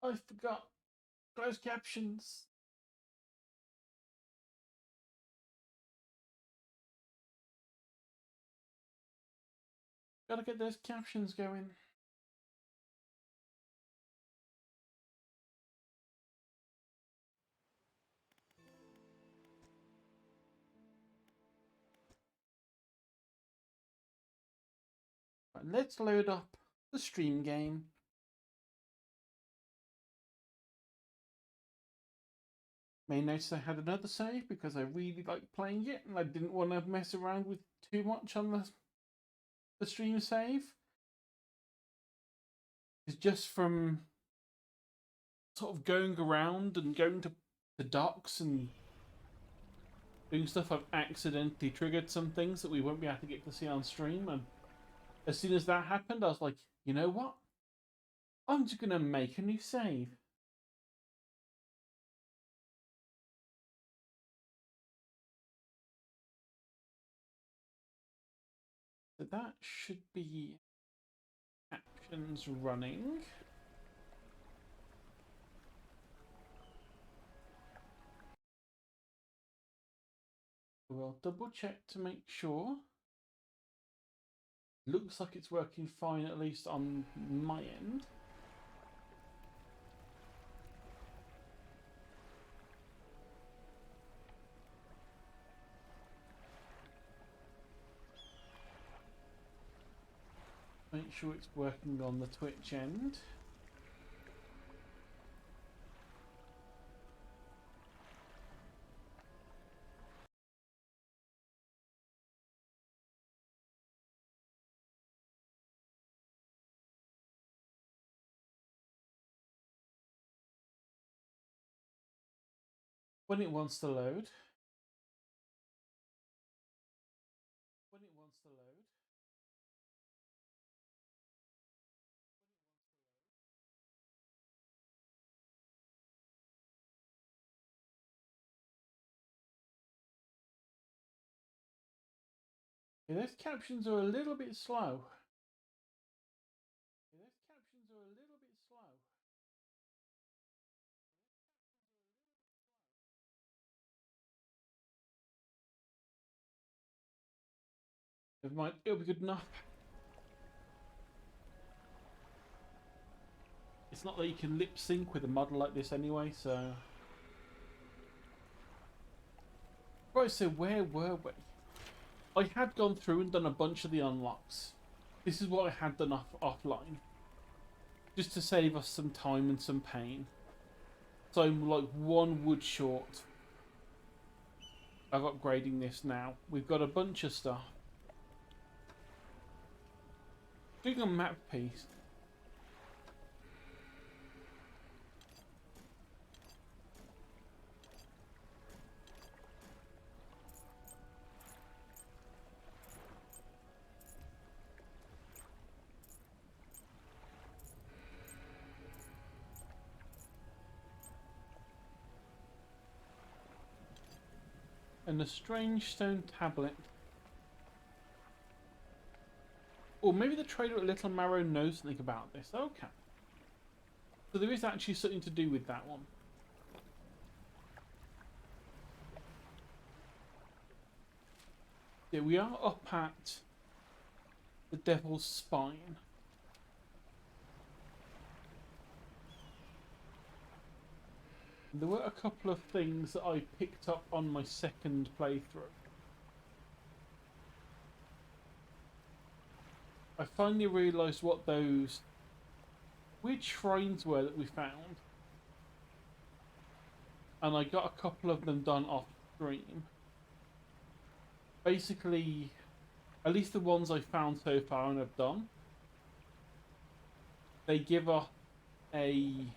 I forgot. Closed captions. Gotta get those captions going. Right, let's load up the stream game. May notice I had another save because I really liked playing it and I didn't want to mess around with too much on the stream save. It's just from sort of going around and going to the docks and doing stuff, I've accidentally triggered some things that we won't be able to get to see on stream. And as soon as that happened, I was like, you know what? I'm just going to make a new save. So that should be captions running. We'll double check to make sure. Looks like it's working fine, at least on my end. Make sure it's working on the Twitch end. When it wants to load. When it wants to load. Yeah, those captions are a little bit slow. Yeah, those captions are a little bit slow. Never mind, it'll be good enough. It's not that you can lip sync with a model like this anyway, so. Right, so where were we? I had gone through and done a bunch of the unlocks. This is what I had done offline. Just to save us some time and some pain. So I'm like one wood short of upgrading this now. We've got a bunch of stuff. Doing a map piece. And a strange stone tablet. Or maybe the trader at Little Marrow knows something about this. Okay. So there is actually something to do with that one. Yeah, we are up at the Devil's Spine. There were a couple of things that I picked up on my second playthrough. I finally realised what those weird shrines were that we found. And I got a couple of them done off stream. Basically, at least the ones I found so far and have done, they give us a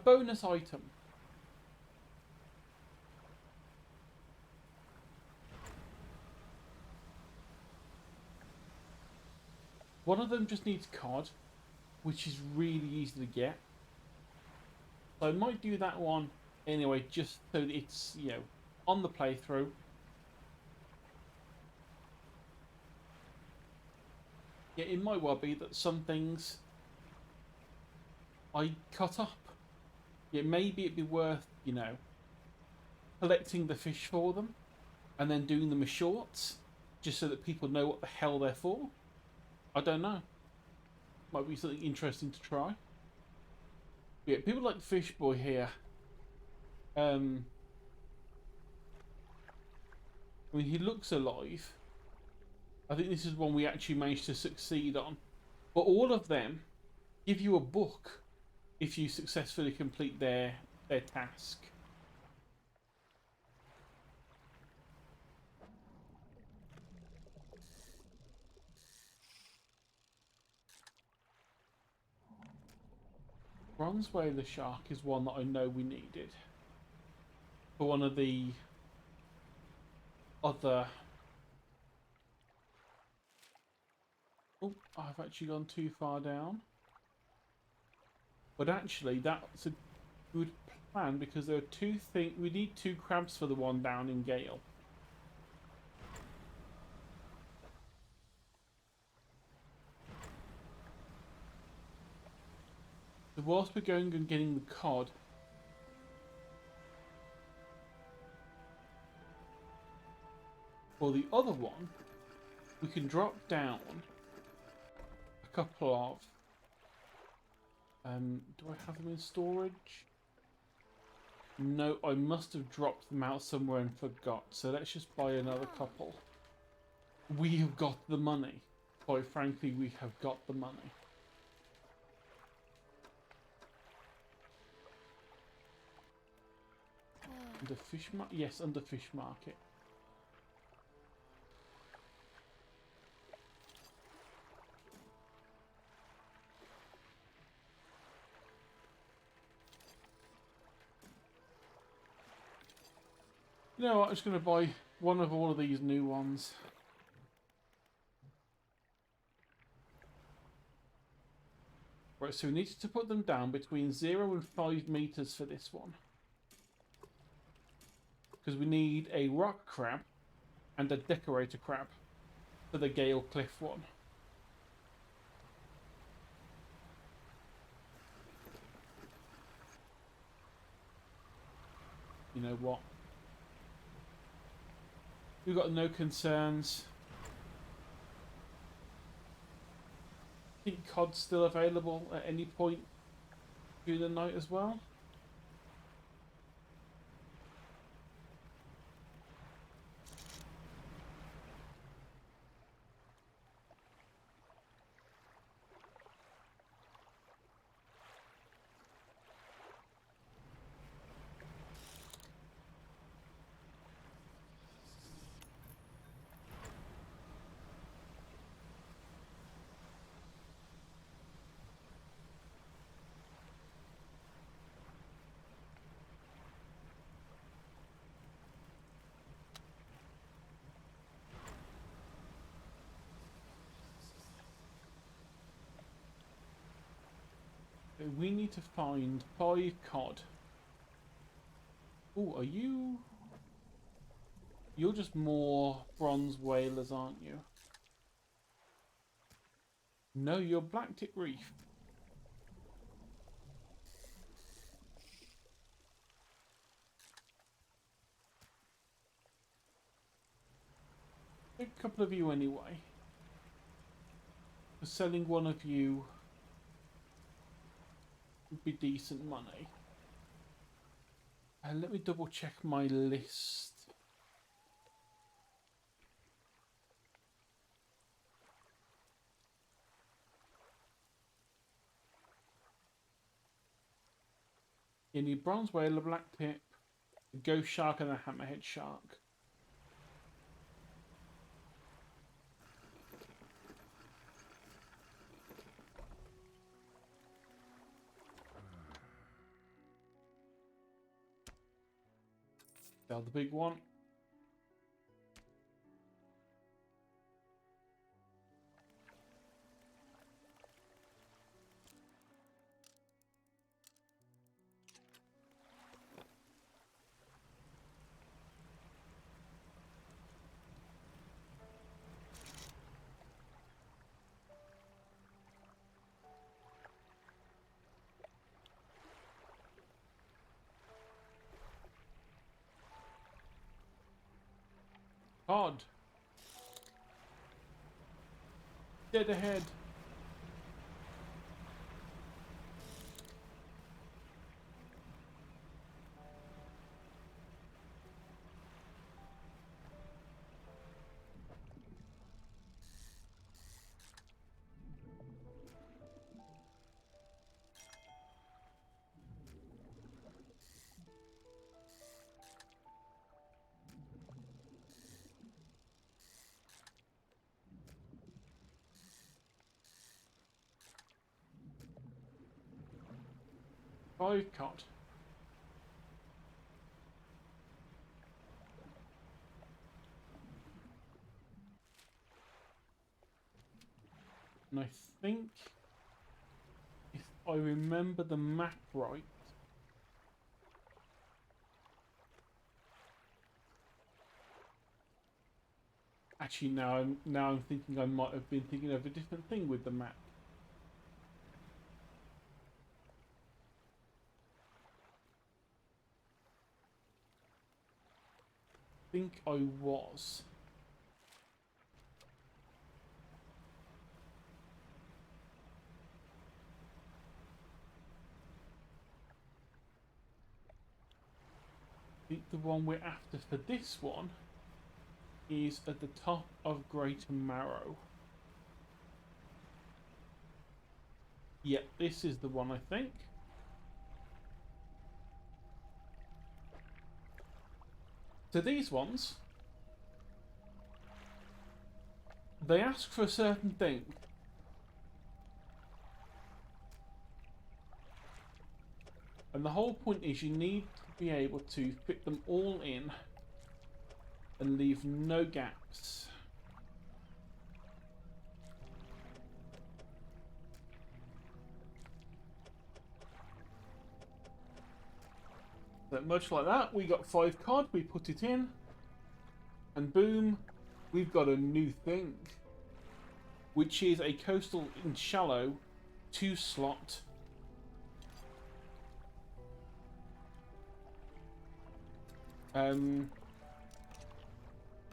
bonus item. One of them just needs cod, which is really easy to get. So I might do that one anyway, just so that it's, you know, on the playthrough. Yeah, it might well be that some things I cut up. Yeah, maybe it'd be worth, you know, collecting the fish for them and then doing them as shorts, just so that people know what the hell they're for. I don't know. Might be something interesting to try. But yeah, people like Fish Boy here. I mean, he looks alive. I think this is one we actually managed to succeed on. But all of them give you a book if you successfully complete their task. Bronze whaler shark is one that I know we needed for one of the other. Oh, I've actually gone too far down. But actually, that's a good plan because there are two things. We need 2 crabs for the one down in Gale. So whilst we're going and getting the cod, for the other one, we can drop down a couple of. Do I have them in storage? No, I must have dropped them out somewhere and forgot. So let's just buy another couple. We have got the money. Quite frankly, we have got the money. Under fish market? Yes, under fish market. You know what? I'm just going to buy one of all of these new ones. Right, so we need to put them down between 0 and 5 meters for this one. Because we need a rock crab and a decorator crab for the Gale Cliff one. You know what? We've got no concerns. I think cod's still available at any point during the night as well. We need to find 5 cod. Oh, are you... You're just more bronze whalers, aren't you? No, you're blacktip reef. A couple of you anyway. For selling one of you would be decent money. Let me double check my list. You need bronze whaler, blacktip, a ghost shark, and a hammerhead shark. Sell the big one. Cod. Dead ahead. Five cod. And I think, if I remember the map right, actually now I'm thinking I might have been thinking of a different thing with the map. I think I was. I think the one we're after for this one is at the top of Greater Marrow. Yep, this is the one, I think. So these ones, they ask for a certain thing. And the whole point is you need to be able to fit them all in and leave no gaps. So much like that, we got 5 cod, we put it in, and boom, we've got a new thing, which is a coastal in shallow 2-slot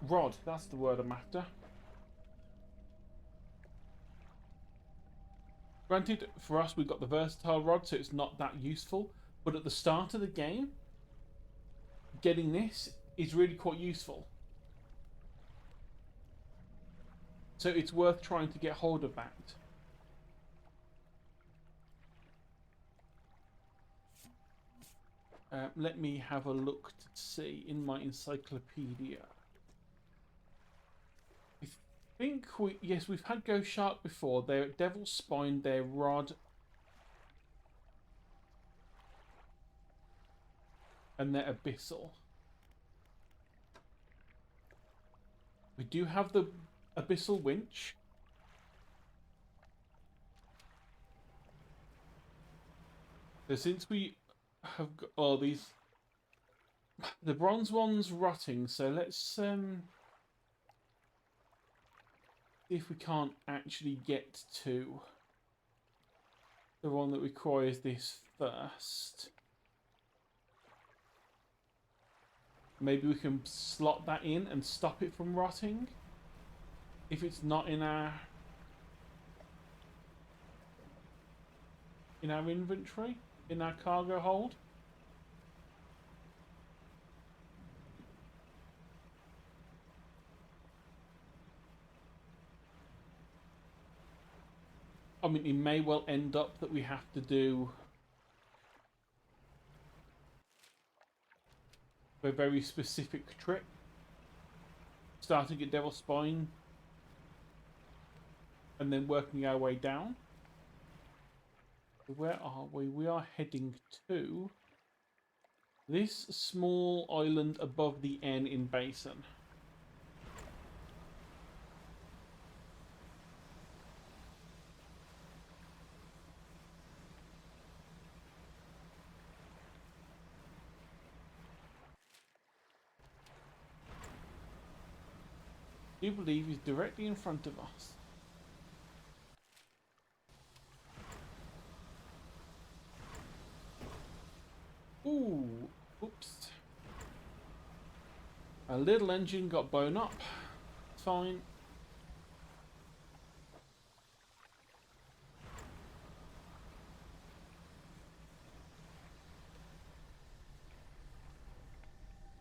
rod. That's the word I'm after. Granted, for us, we've got the versatile rod, so it's not that useful. But at the start of the game, getting this is really quite useful. So it's worth trying to get hold of that. Let me have a look to see in my encyclopedia. I think we've had Ghost Shark before. They're Devil's Spine, their rod, and their Abyssal. We do have the Abyssal Winch. So since we have got all these, the bronze one's rotting, so let's see if we can't actually get to the one that requires this first. Maybe we can slot that in and stop it from rotting if it's not in our inventory, in our cargo hold. I mean, it may well end up that we have to do a very specific trick, starting at Devil's Spine and then working our way down. Where are we? We are heading to this small island above the N in Basin. I do believe he's directly in front of us. Ooh, oops. A little engine got blown up. Fine.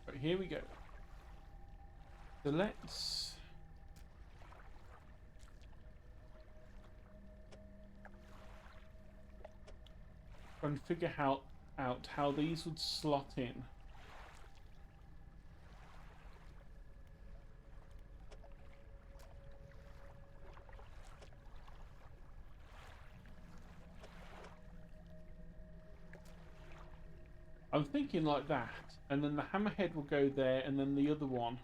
Right, here we go. So let's... try and figure out how these would slot in. I'm thinking like that, and then the hammerhead will go there, and then the other one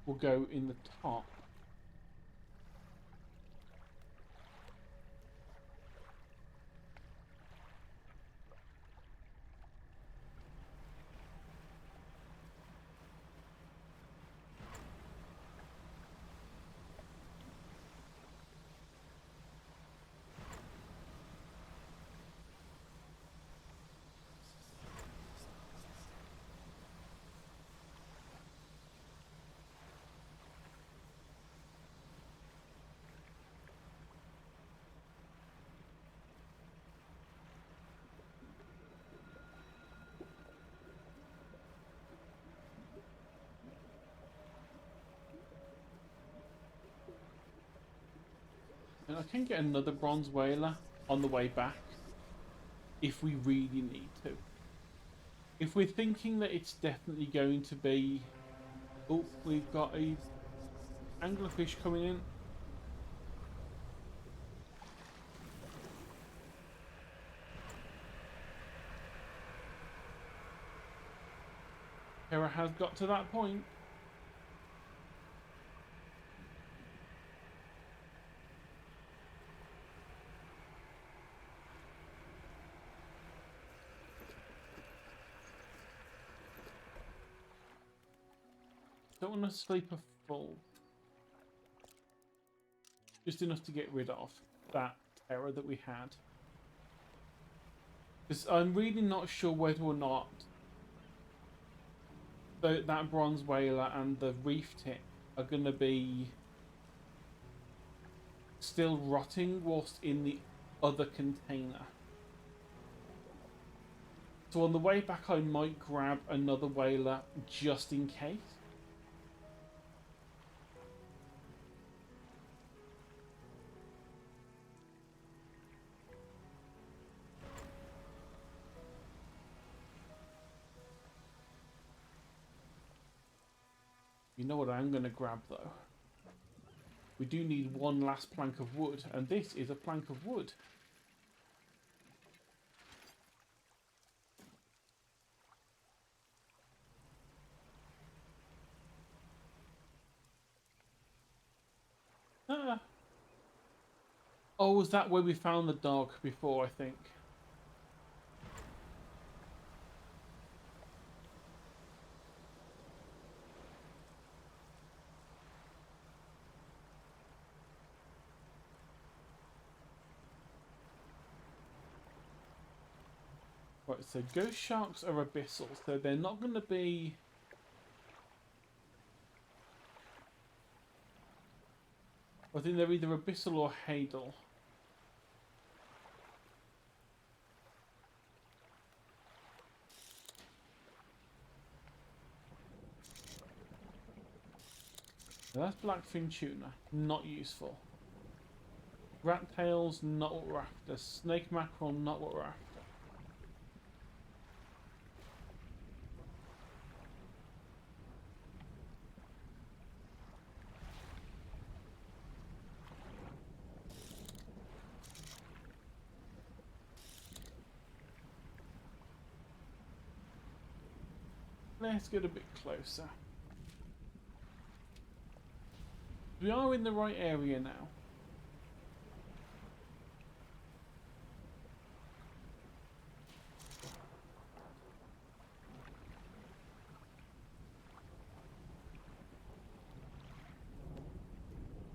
will go in the top. And I can get another bronze whaler on the way back if we really need to. If we're thinking that it's definitely going to be... Oh, we've got a anglerfish coming in. Hera has got to that point. Don't want to sleep a full. Just enough to get rid of that terror that we had. Because I'm really not sure whether or not that bronze whaler and the reef tip are going to be still rotting whilst in the other container. So on the way back I might grab another whaler just in case. You know what I'm going to grab though? We do need one last plank of wood, and this is a plank of wood. Ah. Oh, was that where we found the dog before, I think? Right, so ghost sharks are abyssal, so they're not going to be... I think they're either abyssal or hadal. So that's blackfin tuna, not useful. Rat tails, not what we're after. Snake mackerel, not what we're after. Let's get a bit closer. We are in the right area now.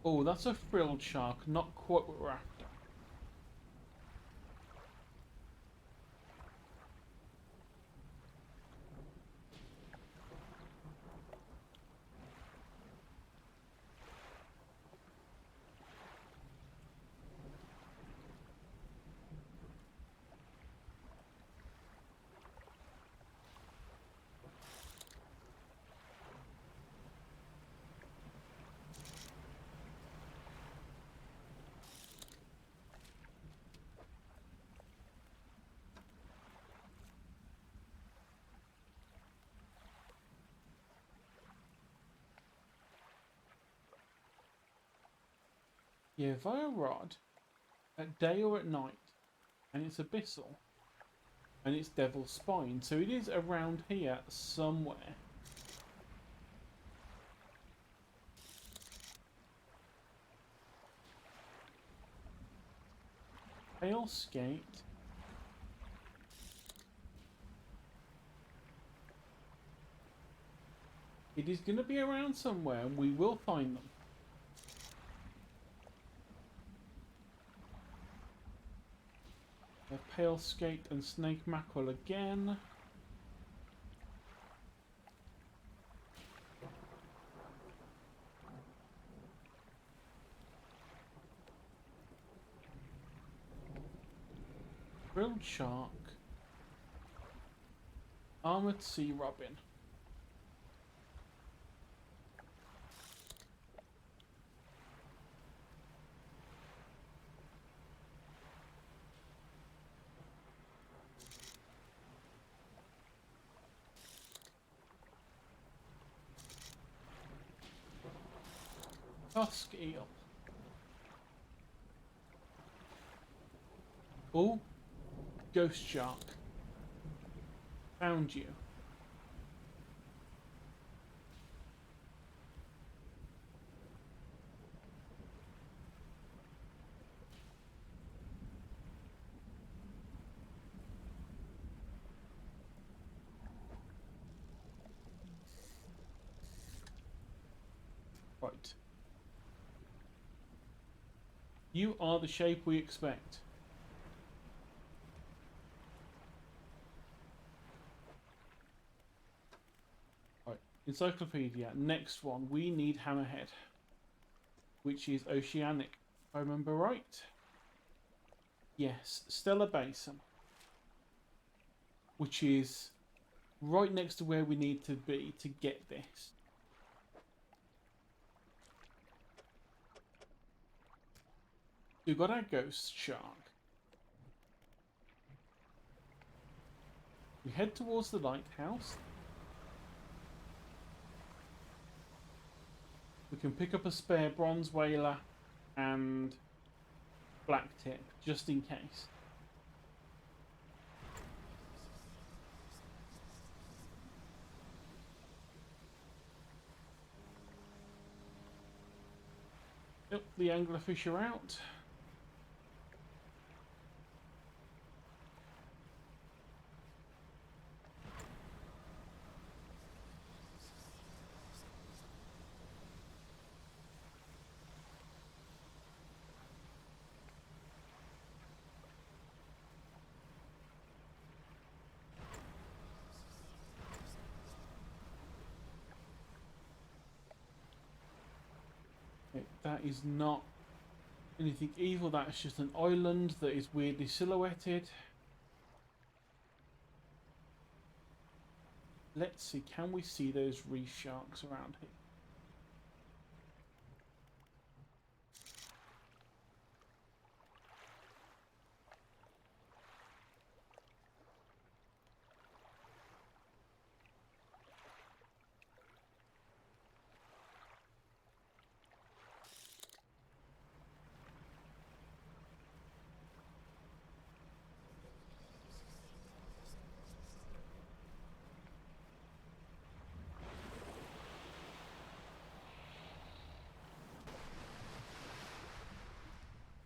Oh, that's a frilled shark, not quite what we're after. Yeah, via rod, at day or at night, and it's abyssal, and it's Devil's Spine, so it is around here somewhere. Pale Skate. It is going to be around somewhere, and we will find them. A Pale Skate and Snake Mackerel again. Grilled Shark. Armored Sea Robin. Tusk Eel. Oh, Ghost Shark. Found you. Right. You are the shape we expect. Right. Encyclopedia. Next one. We need Hammerhead, which is oceanic, if I remember right. Yes, Stellar Basin, which is right next to where we need to be to get this. We've got our Ghost Shark. We head towards the lighthouse. We can pick up a spare bronze whaler and blacktip, just in case. Yep, the anglerfish are out. That is not anything evil, that's just an island that is weirdly silhouetted. Let's see, can we see those reef sharks around here?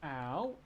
Ow.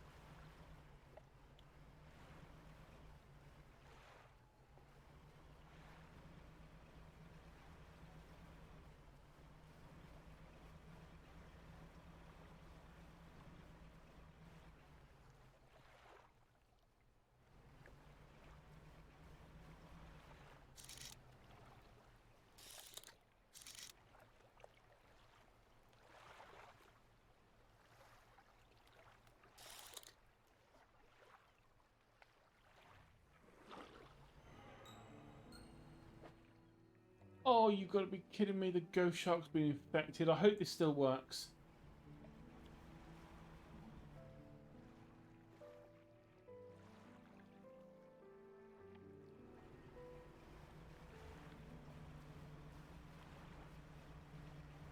Oh, you've got to be kidding me, the ghost shark's been infected. I hope this still works.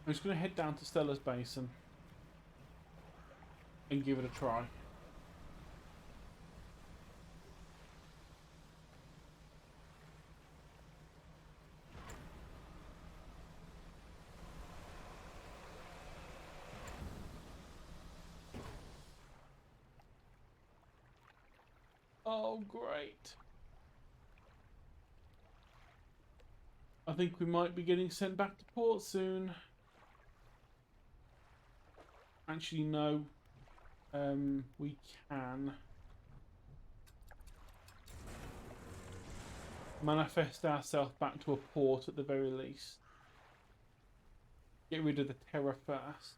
I'm just going to head down to Stella's Basin. and give it a try. Oh, great. I think we might be getting sent back to port soon. Actually, no. We can manifest ourselves back to a port at the very least. Get rid of the terror first.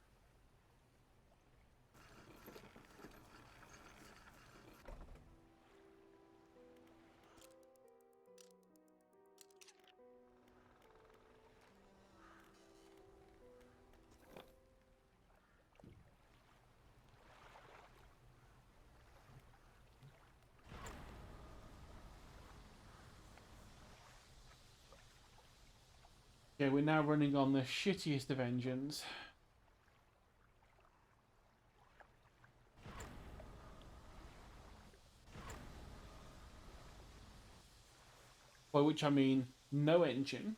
Yeah, we're now running on the shittiest of engines. By which I mean no engine.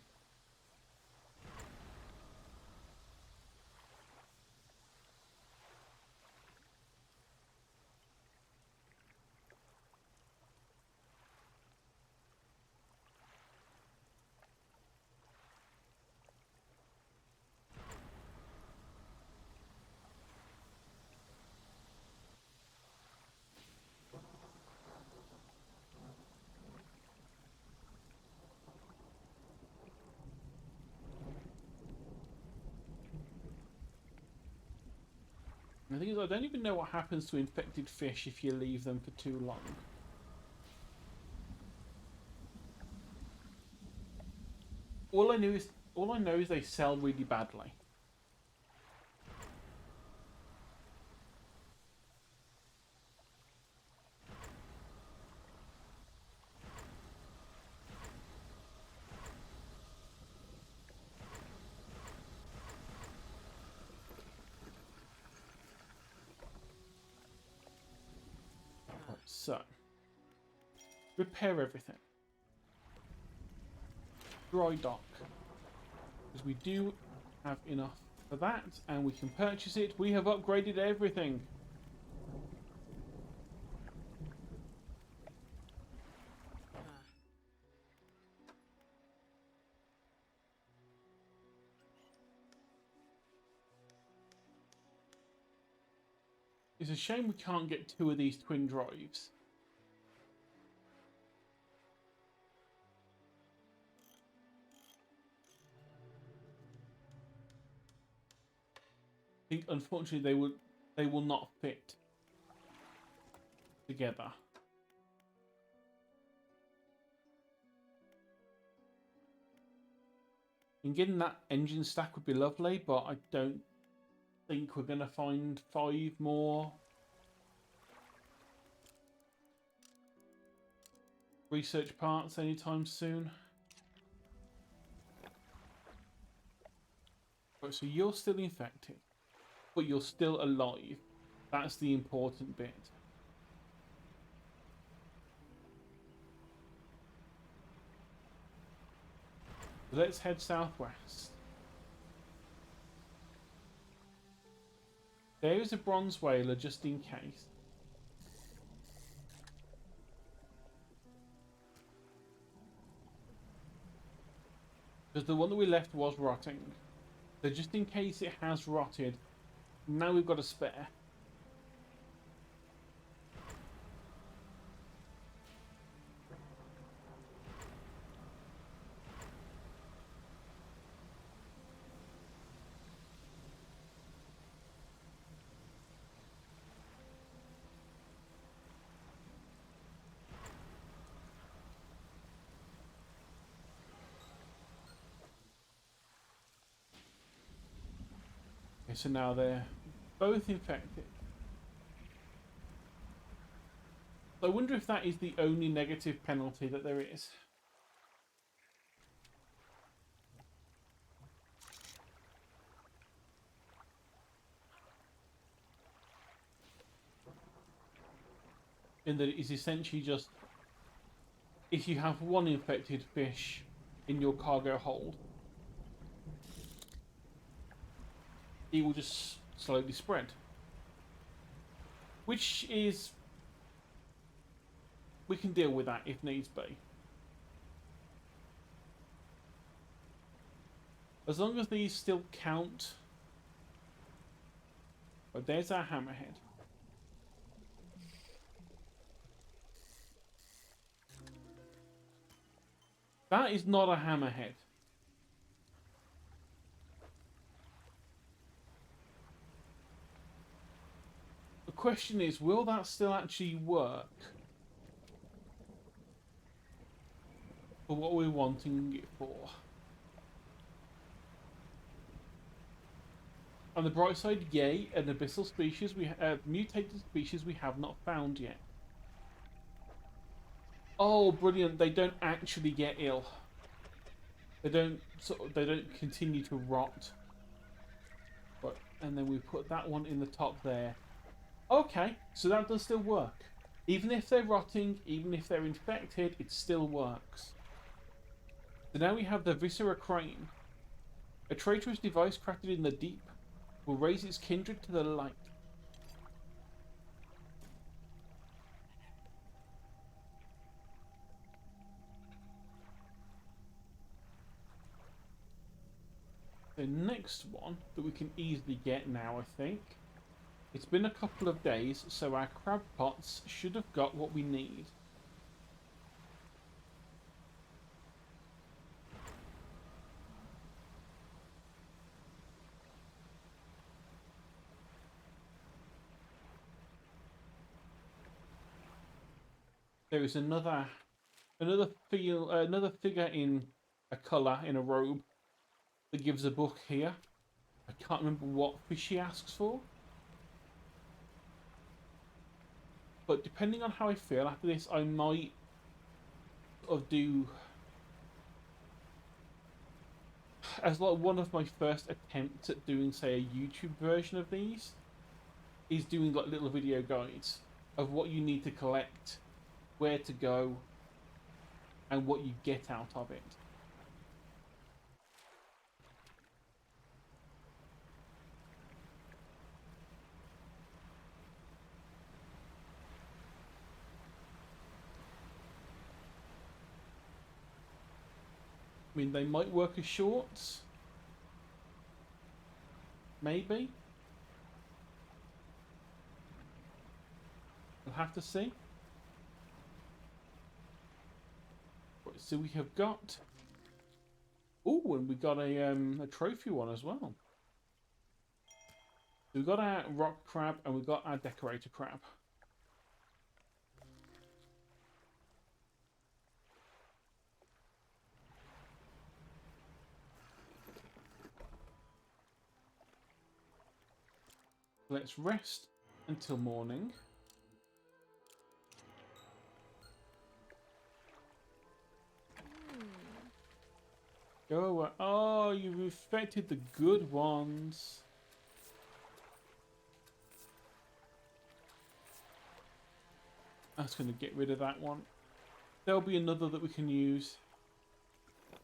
And the thing is, I don't even know what happens to infected fish if you leave them for too long. All I know is they sell really badly. Right, so repair everything. Dry dock. Because we do have enough for that, and we can purchase it. We have upgraded everything. It's a shame we can't get 2 of these twin drives. I think unfortunately they will not fit together. And getting that engine stack would be lovely, but I don't think we're going to find 5 more research parts anytime soon. Right, so you're still infected, but you're still alive. That's the important bit. Let's head southwest. There is a bronze whaler just in case. Because the one that we left was rotting. So just in case it has rotted, now we've got a spare. Okay, so now they're both infected. So I wonder if that is the only negative penalty that there is. in that it is essentially just if you have one infected fish in your cargo hold, it will just slowly spread. Which is... we can deal with that if needs be. As long as these still count... oh, there's our hammerhead. That is not a hammerhead. The question is, will that still actually work for what we're wanting it for? On the bright side, yay, an abyssal species, mutated species we have not found yet. Oh, brilliant! They don't actually get ill. They don't continue to rot. But and then we put that one in the top there. Okay, so that does still work. Even if they're rotting, even if they're infected, it still works. So now we have the Viscera Crane. A traitorous device crafted in the deep will raise its kindred to the light. The next one that we can easily get now, I think. It's been a couple of days, so our crab pots should have got what we need. There is another figure in a colour in a robe that gives a book here. I can't remember what fish she asks for. But depending on how I feel after this, I might sort of do... as like one of my first attempts at doing, say, a YouTube version of these, is doing like little video guides of what you need to collect, where to go, and what you get out of it. I mean, they might work as shorts. Maybe. We'll have to see. Right, so we have got... oh, and we got a trophy one as well. So we've got our rock crab and we've got our decorator crab. Let's rest until morning. Go away. Oh, you've infected the good ones. That's going to get rid of that one. There'll be another that we can use.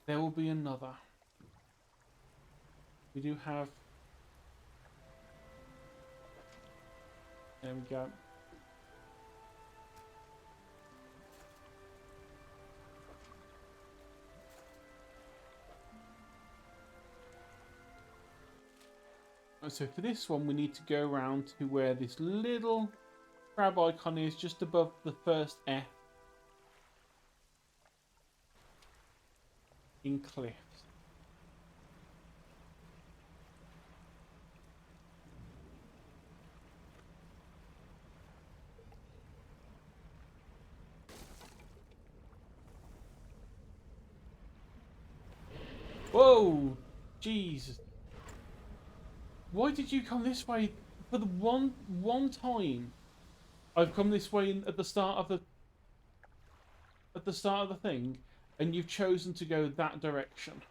There will be another. We do have... there we go. So for this one, we need to go around to where this little crab icon is, just above the first F in Cliffs. Whoa! Jesus. Why did you come this way? For the one time I've come this way at the start of the thing, and you've chosen to go that direction.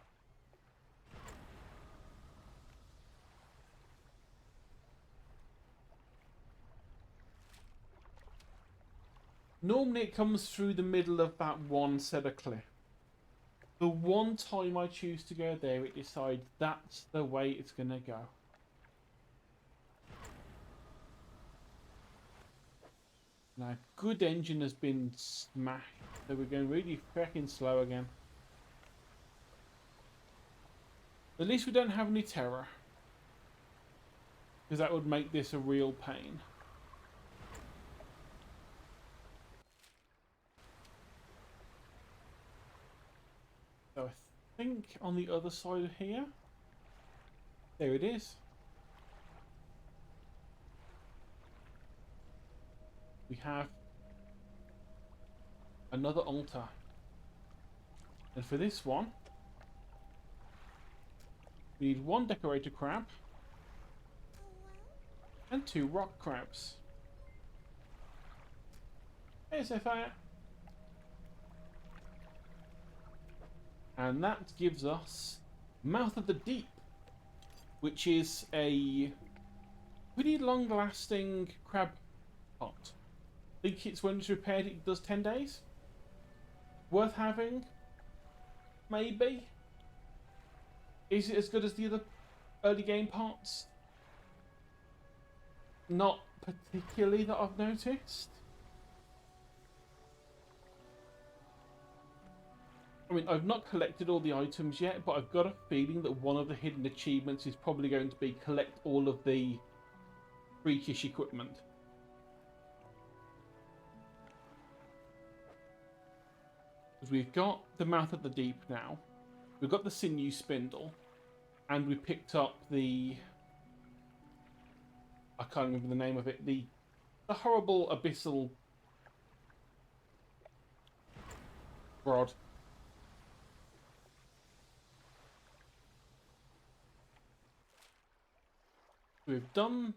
Normally it comes through the middle of that one set of cliff. The one time I choose to go there, it decides that's the way it's going to go. Now, good engine has been smashed, so we're going really freaking slow again. At least we don't have any terror, because that would make this a real pain. So I think on the other side of here, there it is. We have another altar. And for this one, we need 1 decorator crab and 2 rock crabs. Hey, Sapphire. And that gives us Mouth of the Deep, which is a pretty long-lasting crab pot. I think it's when it's repaired, it does 10 days. Worth having? Maybe. Is it as good as the other early game pots? Not particularly that I've noticed. I mean, I've not collected all the items yet, but I've got a feeling that one of the hidden achievements is probably going to be collect all of the freakish equipment. Because we've got the Mouth of the Deep now, we've got the Sinew Spindle, and we picked up the... I can't remember the name of it. The horrible abyssal rod. We've done...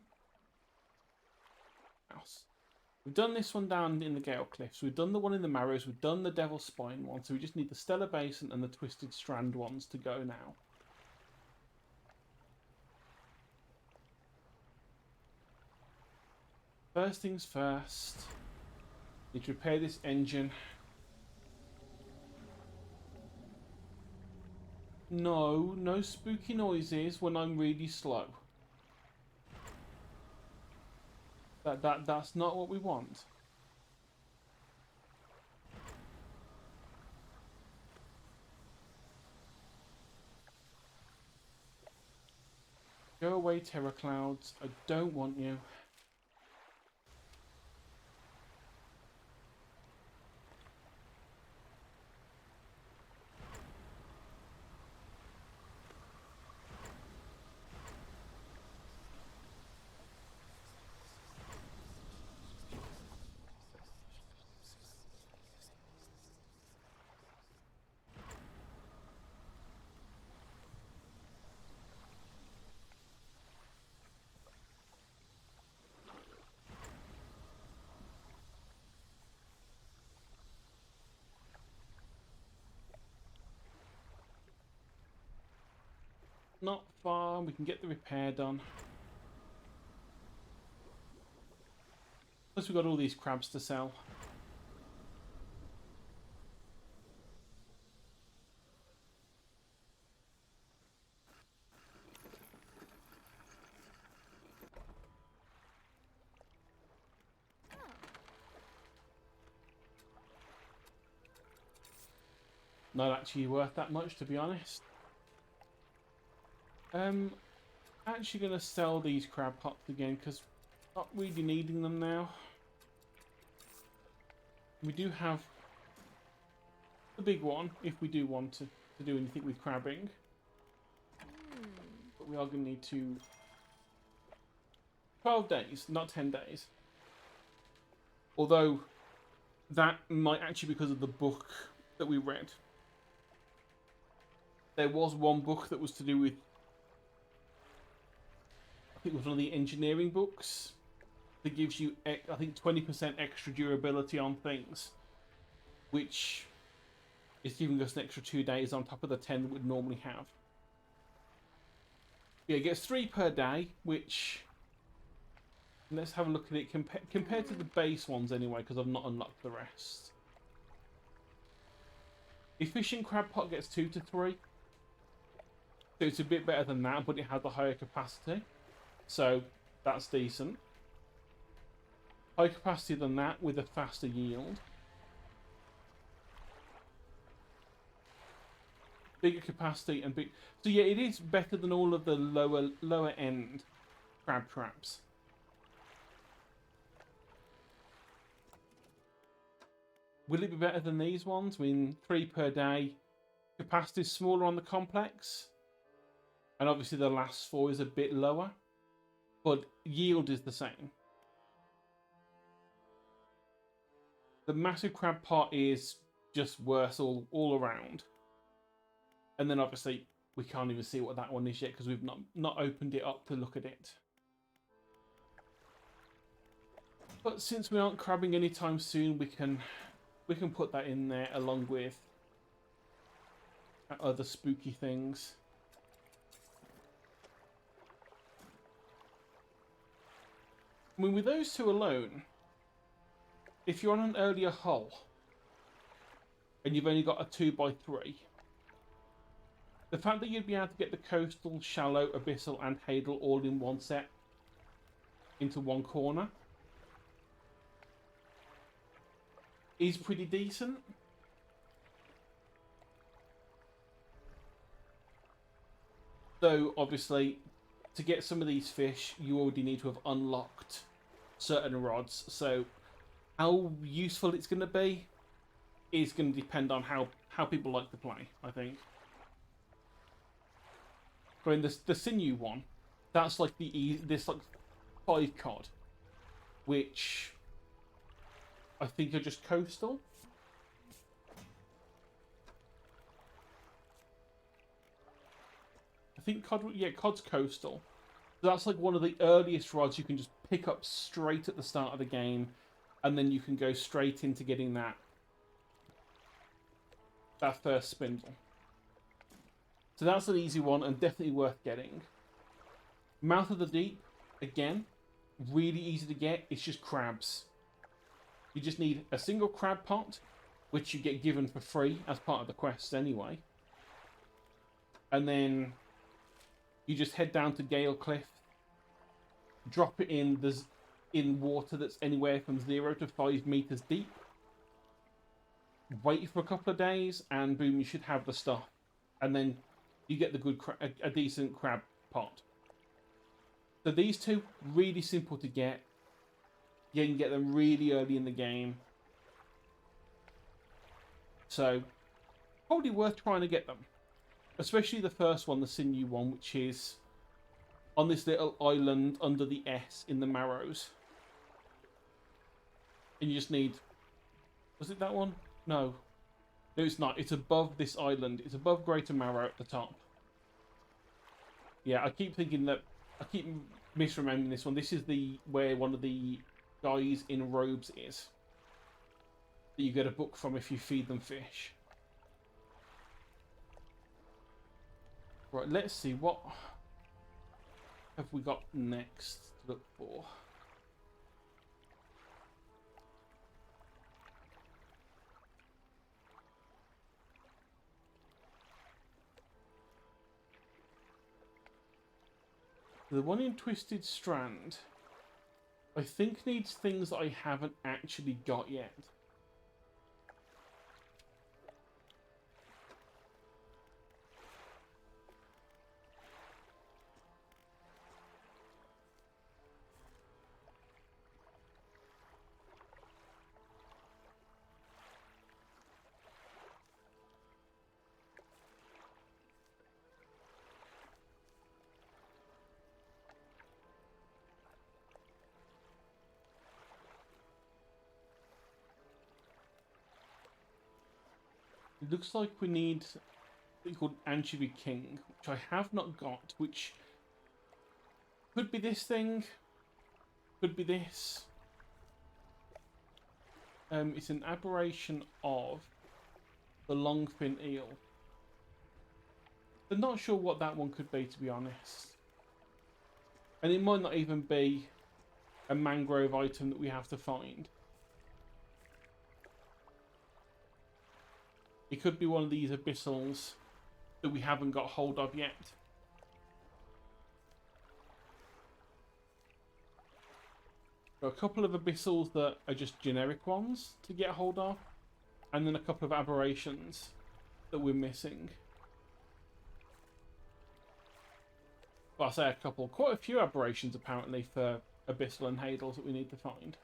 We've done this one down in the Gale Cliffs. We've done the one in the Marrows. We've done the Devil's Spine one. So we just need the Stellar Basin and the Twisted Strand ones to go now. First things first. Need to repair this engine. No spooky noises when I'm really slow. That's not what we want. Go away, Terror Clouds. I don't want you. Not far, we can get the repair done. Plus we've got all these crabs to sell. Not actually worth that much, to be honest. Actually going to sell these crab pots again because not really needing them now. We do have the big one if we do want to do anything with crabbing. But we are going to need to 12 days, not 10 days. Although that might actually be because of the book that we read. There was one book that was to do with, I think it was one of the engineering books, that gives you, I think, 20% extra durability on things, which is giving us an extra 2 days on top of the 10 that we'd normally have. Yeah, it gets 3 per day, which Let's have a look at it compared to the base ones anyway, because I've not unlocked the rest. Efficient crab pot gets 2 to 3. So it's a bit better than that, but it has a higher capacity. So that's decent. Higher capacity than that with a faster yield. Bigger capacity and big. So yeah, it is better than all of the lower end crab traps. Will it be better than these ones? I mean, 3 per day. Capacity is smaller on the complex. And obviously the last 4 is a bit lower. But yield is the same. The massive crab pot is just worse all around. And then obviously we can't even see what that one is yet because we've not opened it up to look at it. But since we aren't crabbing anytime soon, we can put that in there along with other spooky things. I mean, with those 2 alone, if you're on an earlier hull and you've only got a 2x3, the fact that you'd be able to get the coastal, shallow, abyssal, and hadal all in one set into one corner is pretty decent. Though, obviously, to get some of these fish, you already need to have unlocked certain rods. So, how useful it's going to be is going to depend on how people like to play, I think. I mean, the sinew one, that's like this like 5 cod, which I think are just coastal. I think cod's coastal. So that's like one of the earliest rods you can just pick up straight at the start of the game, and then you can go straight into getting that first spindle. So that's an easy one and definitely worth getting. Mouth of the Deep, again, really easy to get. It's just crabs. You just need a single crab pot, which you get given for free as part of the quest anyway. And then you just head down to Gale Cliff, drop it in water that's anywhere from 0 to 5 meters deep. Wait for a couple of days, and boom, you should have the stuff. And then you get the a decent crab pot. So these 2, really simple to get. You can get them really early in the game. So, probably worth trying to get them. Especially the first one, the sinew one, which is on this little island under the S in the Marrows. And you just need... Was it that one? No. No, it's not. It's above this island. It's above Greater Marrow at the top. Yeah, I keep thinking that... I keep misremembering this one. This is where one of the guys in robes is. That you get a book from if you feed them fish. Right, let's see. What have we got next to look for? The one in Twisted Strand, I think needs things that I haven't actually got yet. It looks like we need something called Anchovy King, which I have not got, which could be this thing, could be this. It's an aberration of the longfin eel. I'm not sure what that one could be, to be honest. And it might not even be a mangrove item that we have to find. It could be one of these abyssals that we haven't got hold of yet. Got a couple of abyssals that are just generic ones to get hold of, and then a couple of aberrations that we're missing. Well, I say a couple, quite a few aberrations apparently for Abyssal and Hadals that we need to find.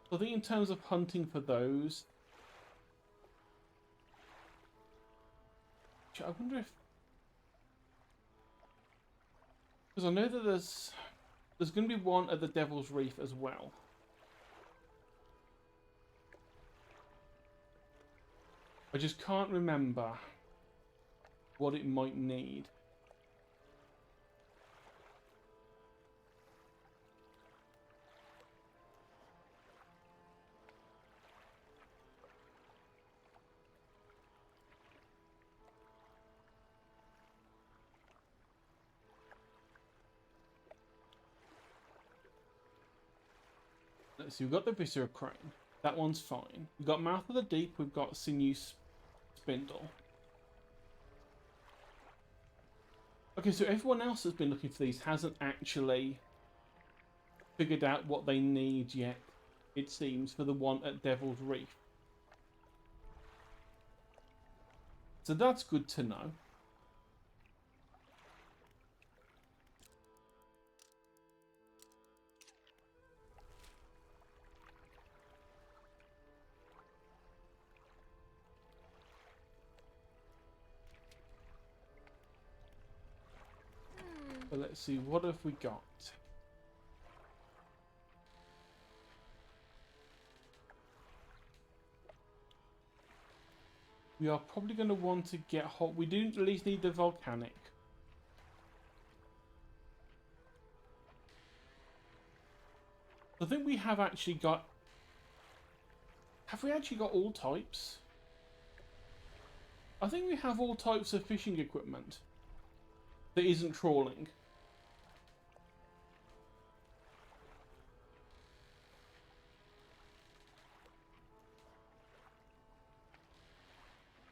So I think in terms of hunting for those, I wonder if, because I know that there's going to be one at the Devil's Reef as well. I just can't remember what it might need. Let's see, we've got the Viscera Crane. That one's fine. We've got Mouth of the Deep, we've got Sinew Spindle. Okay, so everyone else that's been looking for these hasn't actually figured out what they need yet, it seems, for the one at Devil's Reef. So that's good to know. But let's see, what have we got? We are probably going to want to get hot. We do at least need the volcanic. I think we have actually got... Have we actually got all types? I think we have all types of fishing equipment that isn't trawling.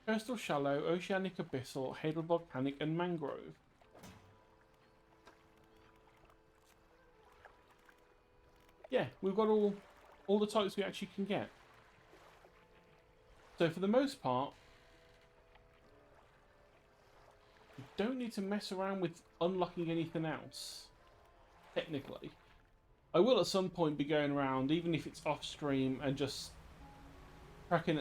Coastal Shallow, Oceanic Abyssal, Hadal Volcanic, and Mangrove. Yeah, we've got all the types we actually can get. So for the most part, we don't need to mess around with unlocking anything else, technically. I will at some point be going around, even if it's off stream, and just cracking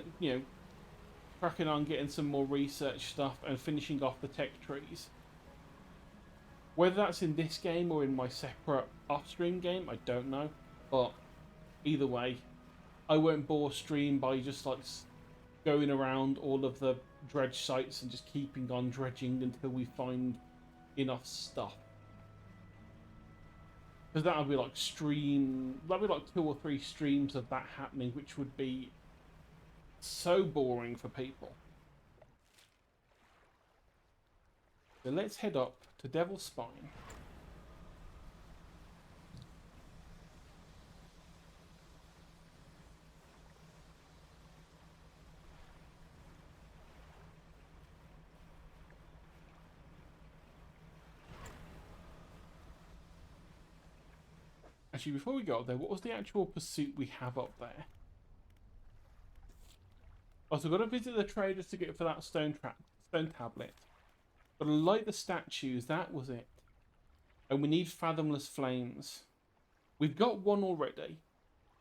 on getting some more research stuff and finishing off the tech trees. Whether that's in this game or in my separate off-stream game, I don't know. But either way, I won't bore stream by just like going around all of the dredge sites and just keeping on dredging until we find enough stuff. Because that'll be like 2 or 3 streams of that happening, which would be so boring for people. So let's head up to Devil's Spine. Actually, before we go up there, what was the actual pursuit we have up there? Oh, so we've got to visit the traders to get for that stone tablet. Got to light the statues, that was it. And we need Fathomless Flames. We've got one already,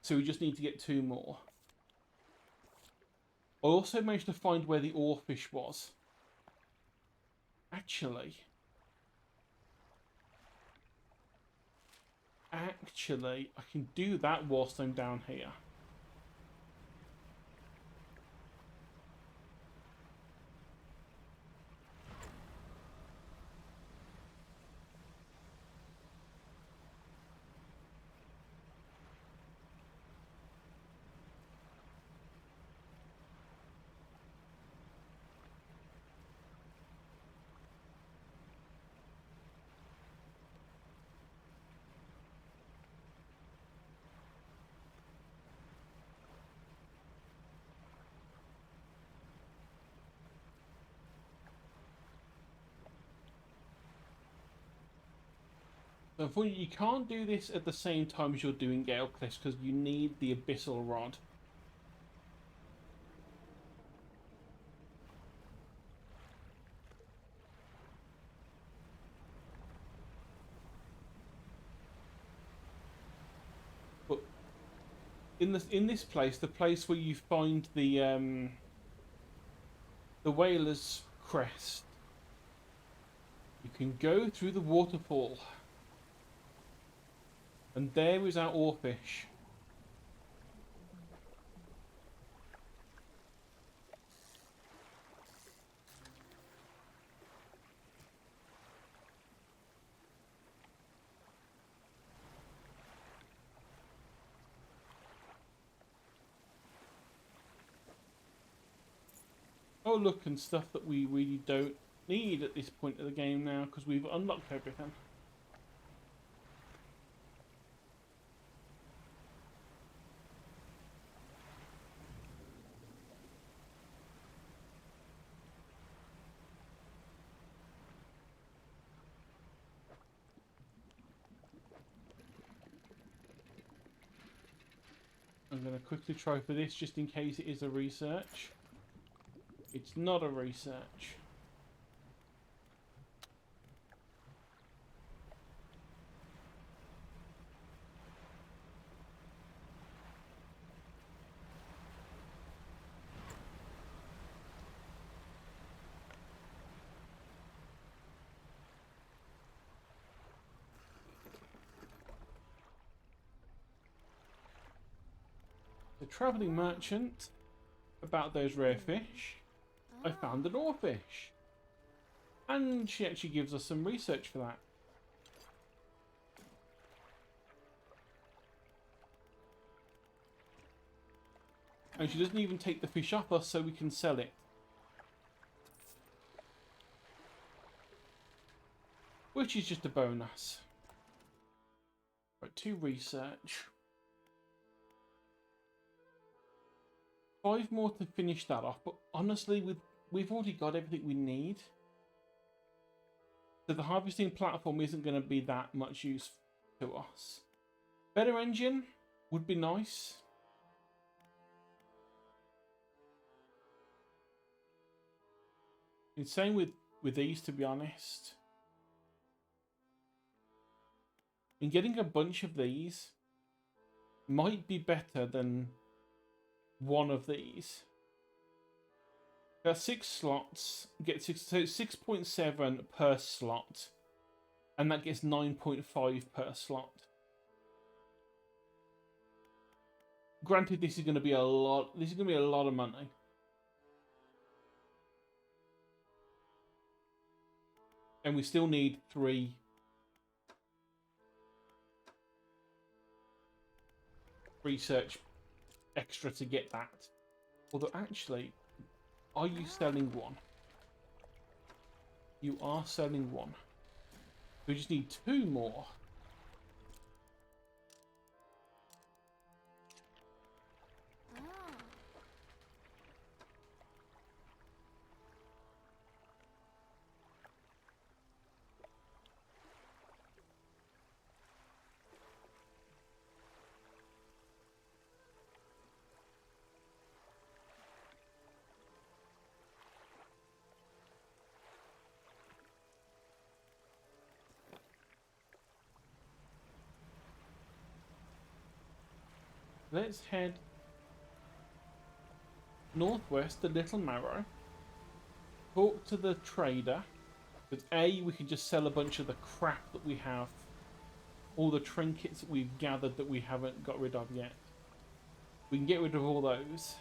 so we just need to get 2 more. I also managed to find where the oarfish was. Actually, I can do that whilst I'm down here. Unfortunately, you can't do this at the same time as you're doing Gale Cliffs because you need the Abyssal Rod. But in this place, the place where you find the Whaler's Crest, you can go through the waterfall. And there is our oarfish. Oh look, and stuff that we really don't need at this point of the game now because we've unlocked everything. I'm going to quickly try for this just in case it is a research. It's not a research. The travelling merchant, about those rare fish, I found an oarfish. And she actually gives us some research for that. And she doesn't even take the fish off us so we can sell it. Which is just a bonus. Right, to research. 5 more to finish that off, but honestly, we've already got everything we need. So the harvesting platform isn't going to be that much use to us. Better engine would be nice. And same with these, to be honest. And getting a bunch of these might be better than one of these. There are 6 slots. Get 6, so 6.7 per slot, and that gets 9.5 per slot. Granted, this is going to be a lot. This is going to be a lot of money. And we still need 3 research extra to get that. Although, actually, are you selling one? You are selling one. We just need 2 more. Let's head northwest to Little Marrow. Talk to the trader. Because A, we can just sell a bunch of the crap that we have. All the trinkets that we've gathered that we haven't got rid of yet. We can get rid of all those.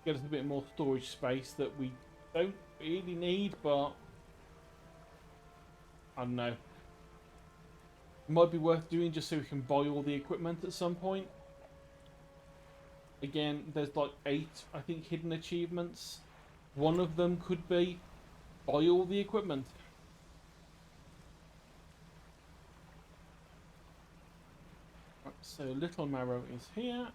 Get us a bit more storage space that we don't really need, but I don't know. It might be worth doing just so we can buy all the equipment at some point. Again, there's like 8, I think, hidden achievements. One of them could be buy all the equipment. Right, so Little Marrow is here.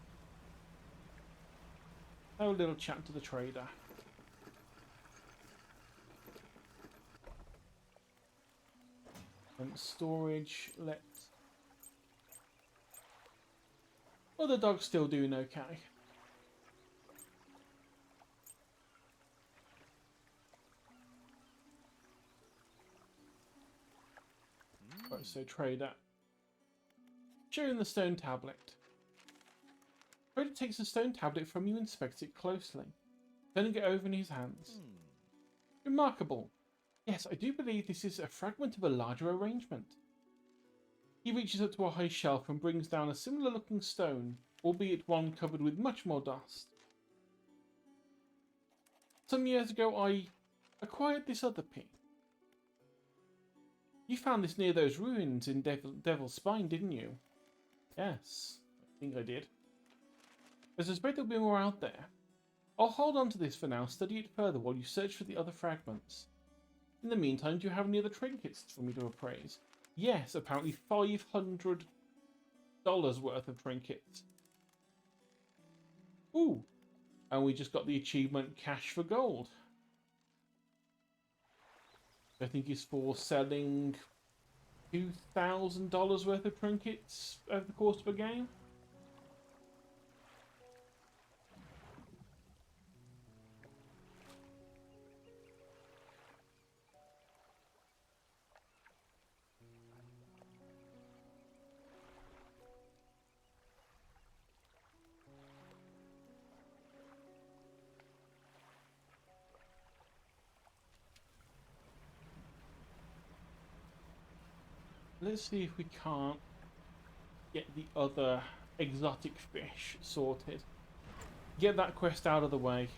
Have a little chat to the trader. And storage, let's... Well, the dog's still doing okay. Right, so trader. Showing the stone tablet. Trader takes the stone tablet from you and inspects it closely, turning it over in his hands. Remarkable. Yes, I do believe this is a fragment of a larger arrangement. He reaches up to a high shelf and brings down a similar looking stone, albeit one covered with much more dust. Some years ago I acquired this other piece. You found this near those ruins in Devil's Spine, didn't you? Yes, I think I did. I suspect there'll be more out there. I'll hold on to this for now, study it further while you search for the other fragments. In the meantime, do you have any other trinkets for me to appraise? Yes, apparently $500 worth of trinkets. Ooh, and we just got the achievement Cash for Gold. I think is for selling $2,000 worth of trinkets over the course of a game. Let's see if we can't get the other exotic fish sorted. Get that quest out of the way.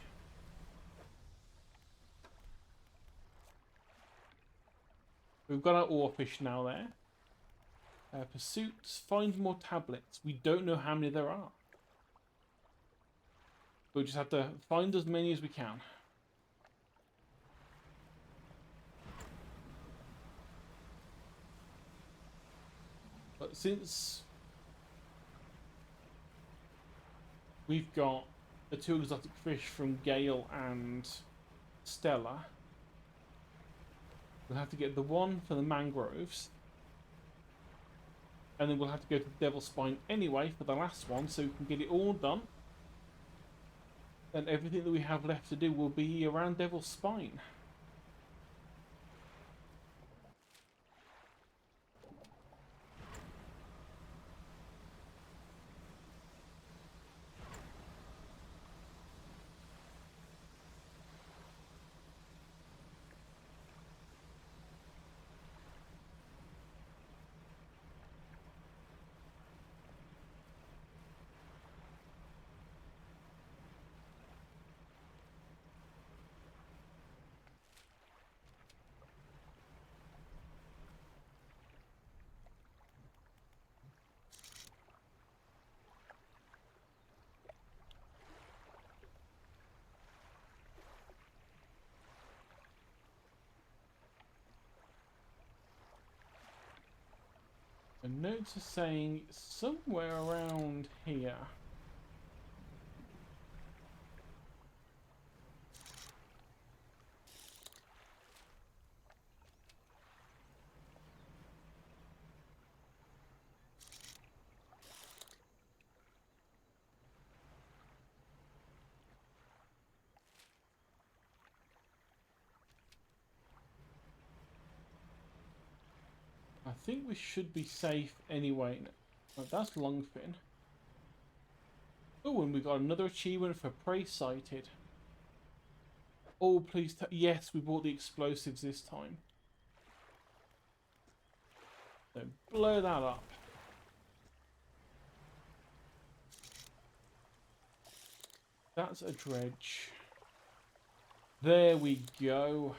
We've got our oarfish now there. Pursuits, find more tablets. We don't know how many there are. We'll just have to find as many as we can. But since we've got the two exotic fish from Gale and Stella, we'll have to get the one for the mangroves. And then we'll have to go to the Devil's Spine anyway for the last one, so we can get it all done. And everything that we have left to do will be around Devil's Spine. The notes are saying somewhere around here. I think we should be safe anyway. Oh, that's Longfin. Oh, and we got another achievement for prey sighted. Oh, please. Yes, we bought the explosives this time. So blow that up. That's a dredge. There we go.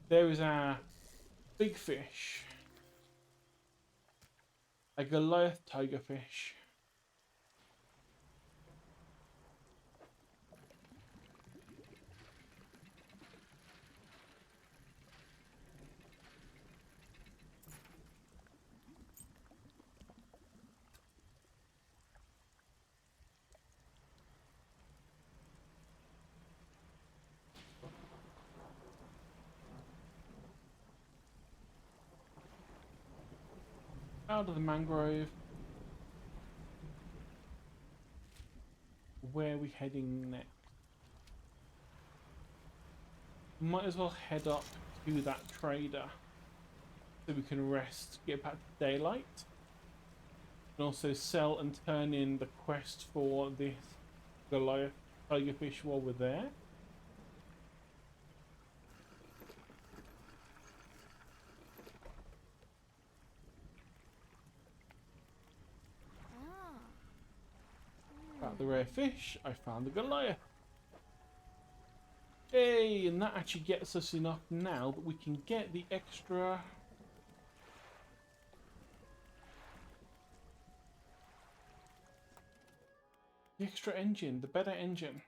There is our big fish. A Goliath tigerfish. Out of the mangrove. Where are we heading next? Might as well head up to that trader so we can rest, get back to daylight. And also sell and turn in the quest for this Goliath tigerfish while we're there. Found the rare fish, I found the Goliath. Hey, and that actually gets us enough now that we can get the extra... The extra engine, the better engine.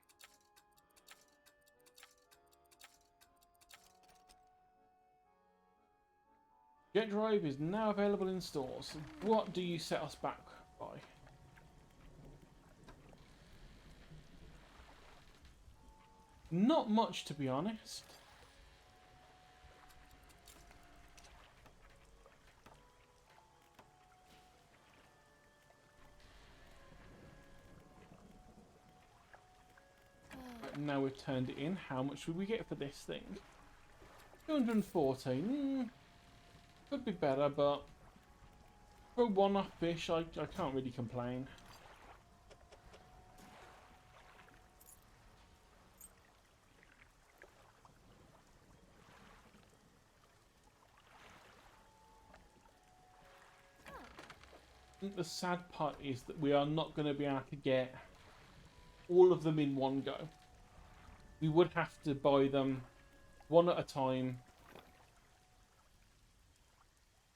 Jet Drive is now available in stores. What do you set us back by? Not much, to be honest. Right, now we've turned it in, how much would we get for this thing? 214. Could be better, but for a one-off fish, I can't really complain. I think the sad part is that we are not going to be able to get all of them in one go. We would have to buy them one at a time.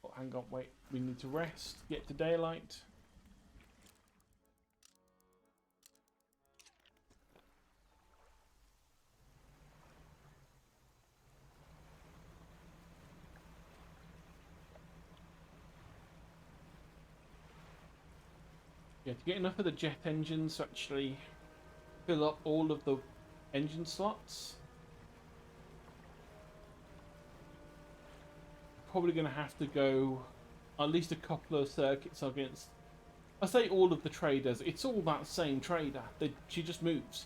Oh, hang on, wait. We need to rest, get to daylight. Yeah, to get enough of the jet engines to actually fill up all of the engine slots. Probably going to have to go at least a couple of circuits against... I say all of the traders, it's all that same trader. She just moves.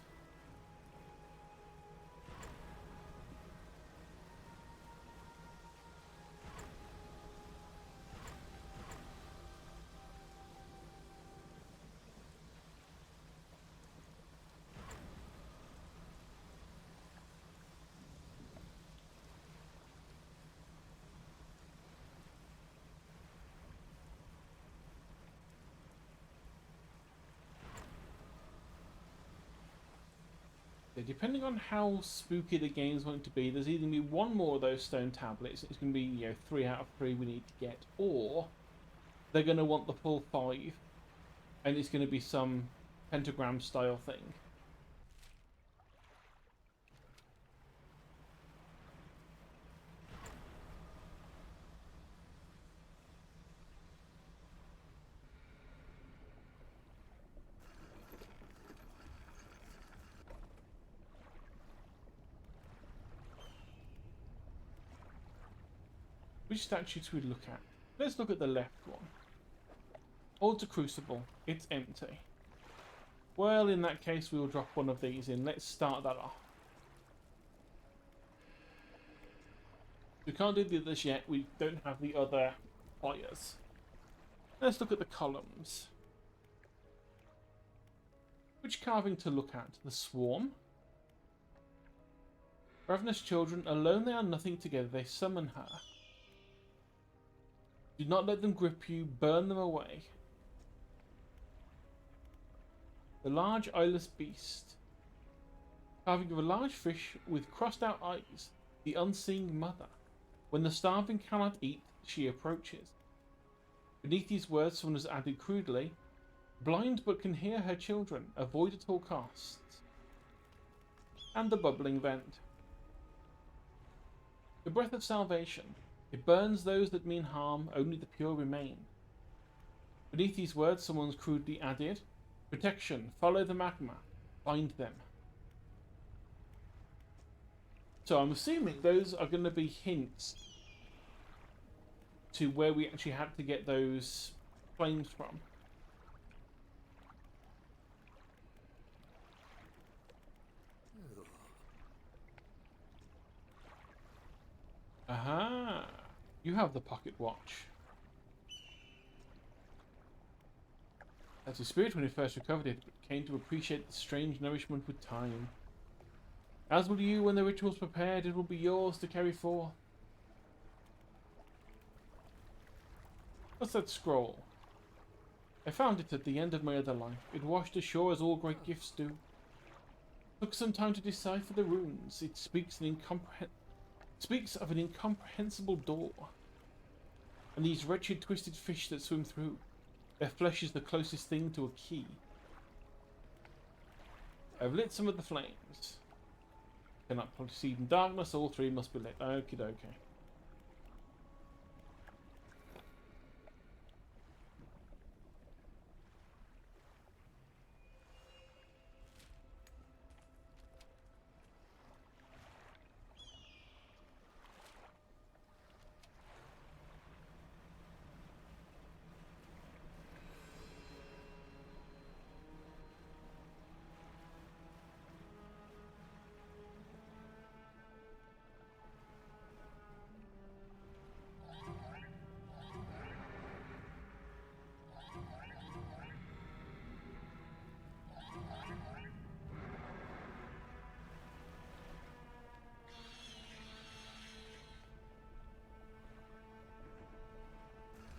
Depending on how spooky the games want it to be, there's either going to be one more of those stone tablets, it's going to be, you know, 3 out of 3 we need to get, or they're going to want the full 5, and it's going to be some pentagram style thing. Which statues we look at? Let's look at the left one. Altar Crucible. It's empty. Well, in that case, we'll drop one of these in. Let's start that off. We can't do the others yet. We don't have the other fires. Let's look at the columns. Which carving to look at? The Swarm? Ravenous children, alone they are nothing together. They summon her. Do not let them grip you, burn them away. The large eyeless beast. Carving of a large fish with crossed out eyes. The unseeing mother. When the starving cannot eat, she approaches. Beneath these words someone has added crudely, blind but can hear her children, avoid at all costs. And the bubbling vent. The breath of salvation. It burns those that mean harm, only the pure remain. Beneath these words someone's crudely added, protection, follow the magma, find them. So I'm assuming those are going to be hints to where we actually had to get those flames from. Aha! You have the pocket watch. As a spirit, when he first recovered it, came to appreciate the strange nourishment with time. As will you when the ritual's prepared, it will be yours to carry forth. What's that scroll? I found it at the end of my other life. It washed ashore as all great gifts do. Took some time to decipher the runes. It speaks of an incomprehensible door. And these wretched twisted fish that swim through. Their flesh is the closest thing to a key. I've lit some of the flames. Cannot proceed in darkness, all three must be lit. Okie dokie.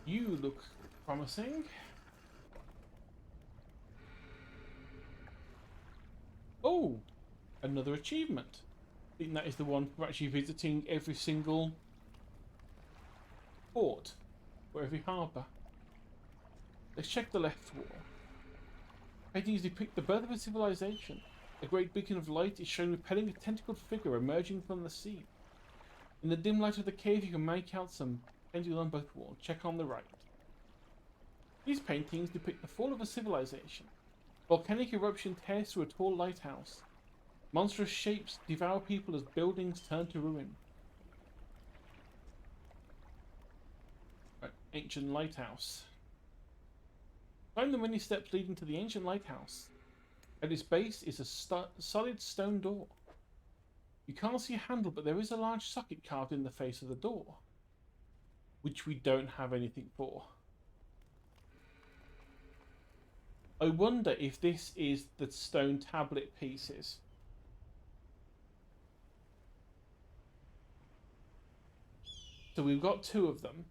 You look promising. Oh, another achievement. I think that is the one for actually visiting every single port or every harbour. Let's check the left wall. Paintings depict the birth of a civilization. A great beacon of light is shown repelling a tentacled figure emerging from the sea. In the dim light of the cave, you can make out some paintings on both walls. Check on the right. These paintings depict the fall of a civilization. Volcanic eruption tears through a tall lighthouse. Monstrous shapes devour people as buildings turn to ruin. Right, ancient lighthouse. Climb the many steps leading to the ancient lighthouse. At its base is a solid stone door. You can't see a handle, but there is a large socket carved in the face of the door, which we don't have anything for. I wonder if this is the stone tablet pieces. So we've got 2 of them.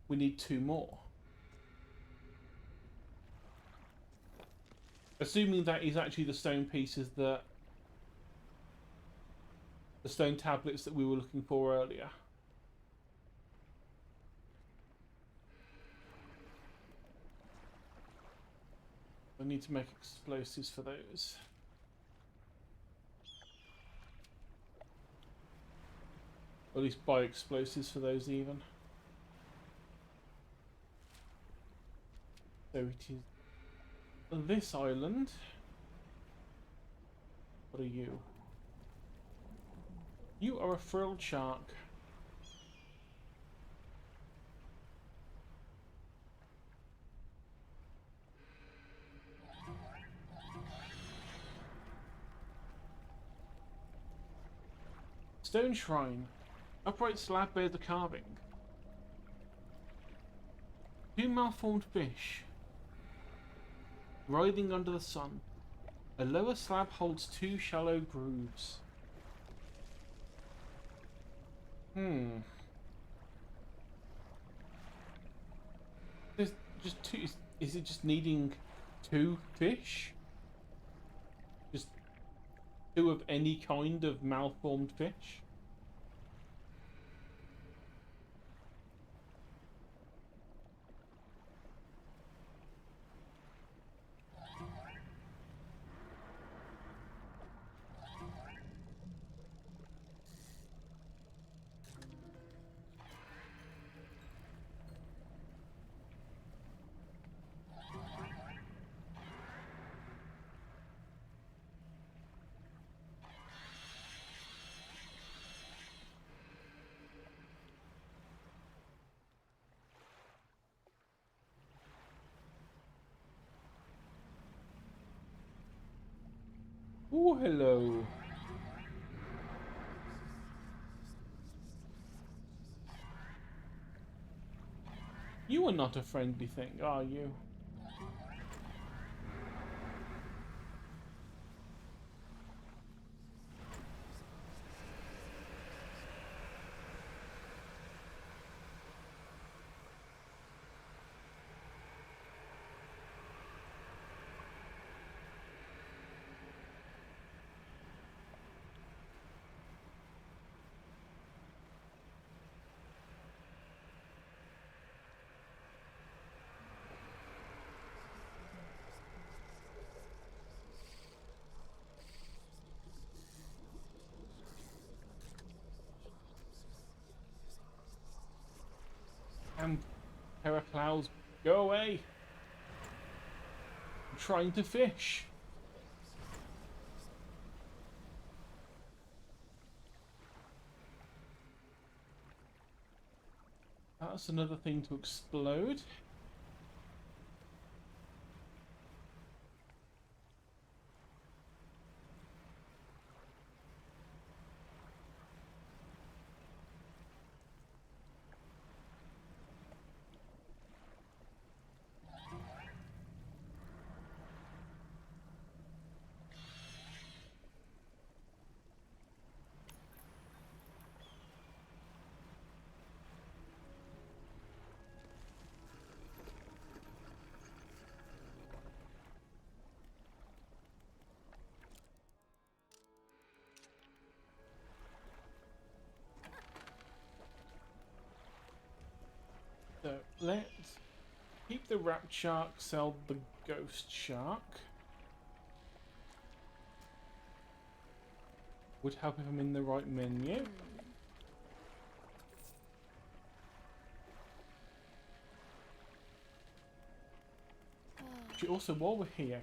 We need 2 more. Assuming that is actually the stone pieces that... the stone tablets that we were looking for earlier. I need to make explosives for those. Or at least buy explosives for those even. So it is this island. What are you? You are a frilled shark. Stone shrine. Upright slab bears the carving. 2 malformed fish. Writhing under the sun. A lower slab holds 2 shallow grooves. There's just 2. Is it just needing 2 fish? Just 2 of any kind of malformed fish? Oh, hello. You are not a friendly thing, are you? And Heraclaus, go away. I'm trying to fish. That's another thing to explode. So let's keep the rat shark, sell the ghost shark. Would help if I'm in the right menu. Actually, also, while we're here,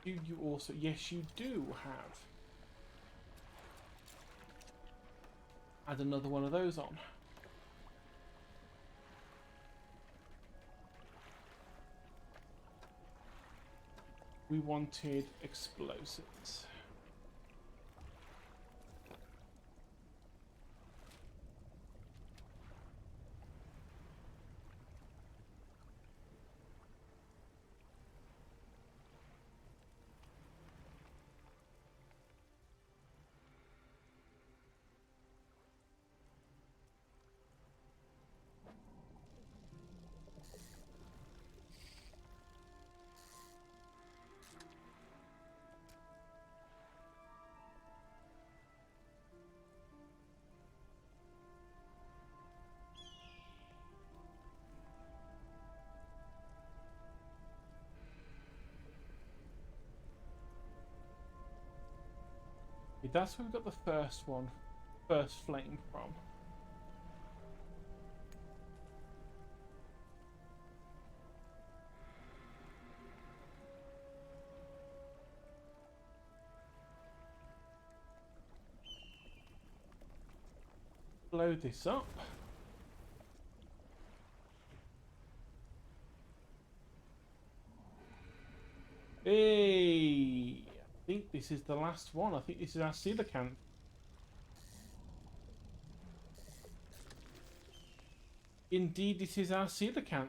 do you also... Yes, you do have... Add another one of those on. We wanted explosives. That's where we got the first one, first flame from. Blow this up. Hey, I think this is the last one. I think this is our coelacanth. Indeed, this is our coelacanth.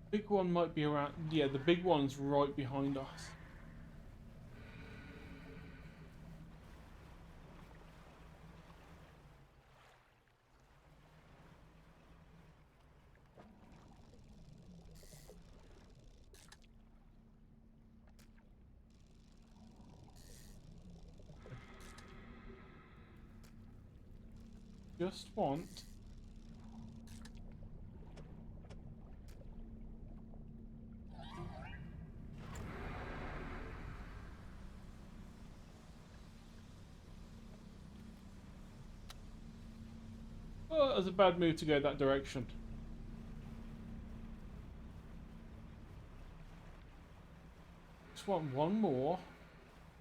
Big one might be around. Yeah, the big one's right behind us. Just want Oh, it was a bad move to go that direction. Just want one more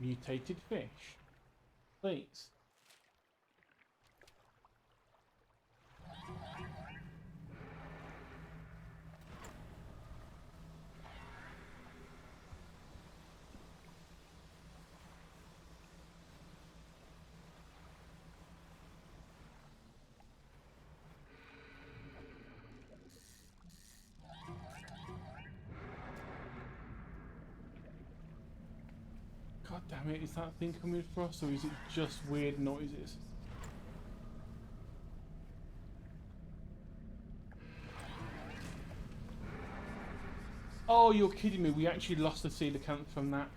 mutated fish. Please. God damn it, is that thing coming for us, or is it just weird noises? Oh, you're kidding me. We actually lost the coelacanth from that.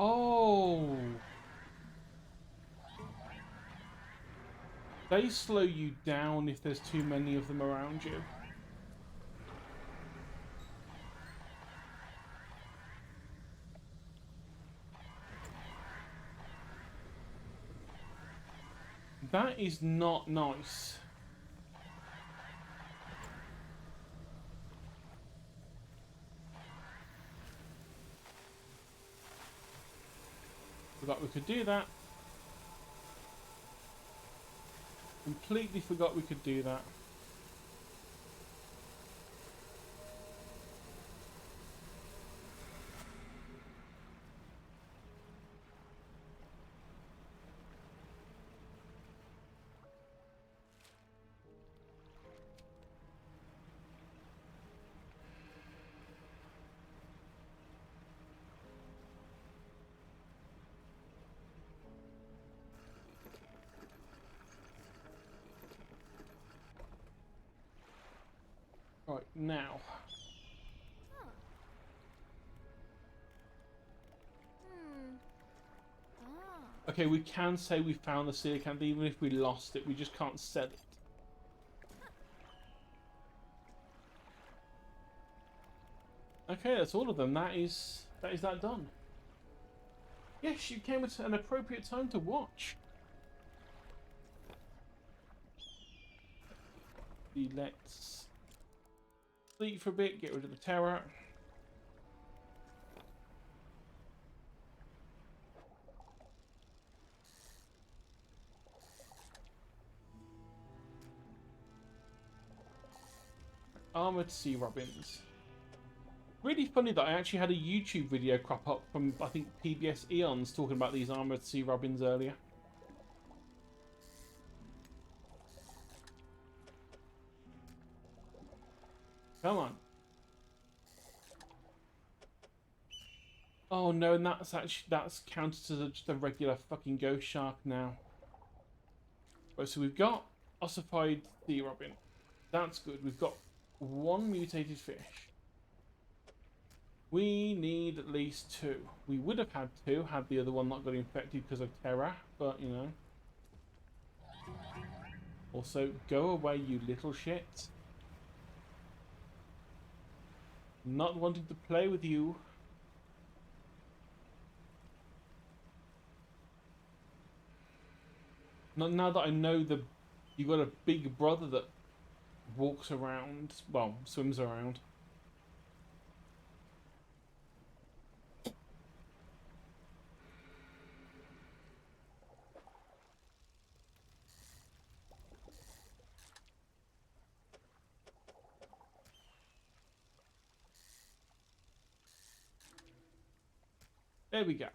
Oh! They slow you down if there's too many of them around you. That is not nice. Forgot we could do that. Completely forgot we could do that. Right, now. Huh. Ah. Okay, we can say we found the coelacanth even if we lost it. We just can't sell it. Okay, that's all of them. That is that done. Yes, you came at an appropriate time to watch. Let's sleep for a bit, get rid of the terror. Armored sea robins. Really funny that I actually had a YouTube video crop up from, I think, PBS Eons talking about these armored sea robins earlier. Come on. Oh no, and that's counted as just a regular fucking ghost shark now. Right, so we've got ossified sea robin. That's good. We've got one mutated fish. We need at least two. We would have had two had the other one not got infected because of terror, but you know. Also, go away, you little shit. Not wanting to play with you. Not now that I know you got a big brother that walks around, well, swims around. There we go.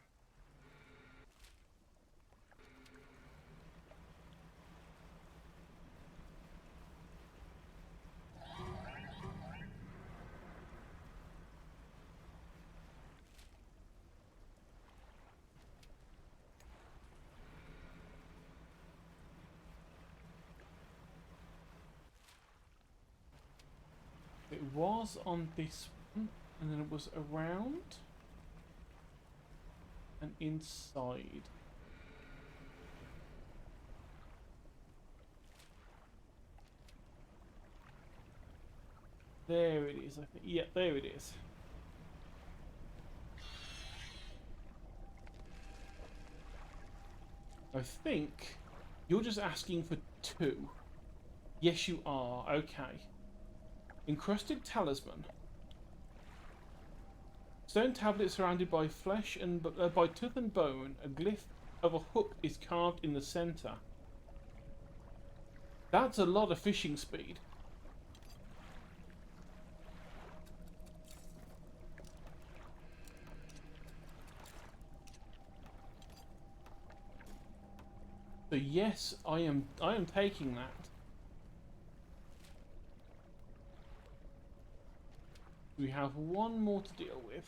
It was on this one, and then it was around. and inside. There it is, I think. Yeah, there it is. I think you're just asking for 2. Yes, you are. Okay. Encrusted talisman. Stone tablet surrounded by flesh and by tooth and bone. A glyph of a hook is carved in the center. That's a lot of fishing speed. So yes, I am taking that. We have one more to deal with.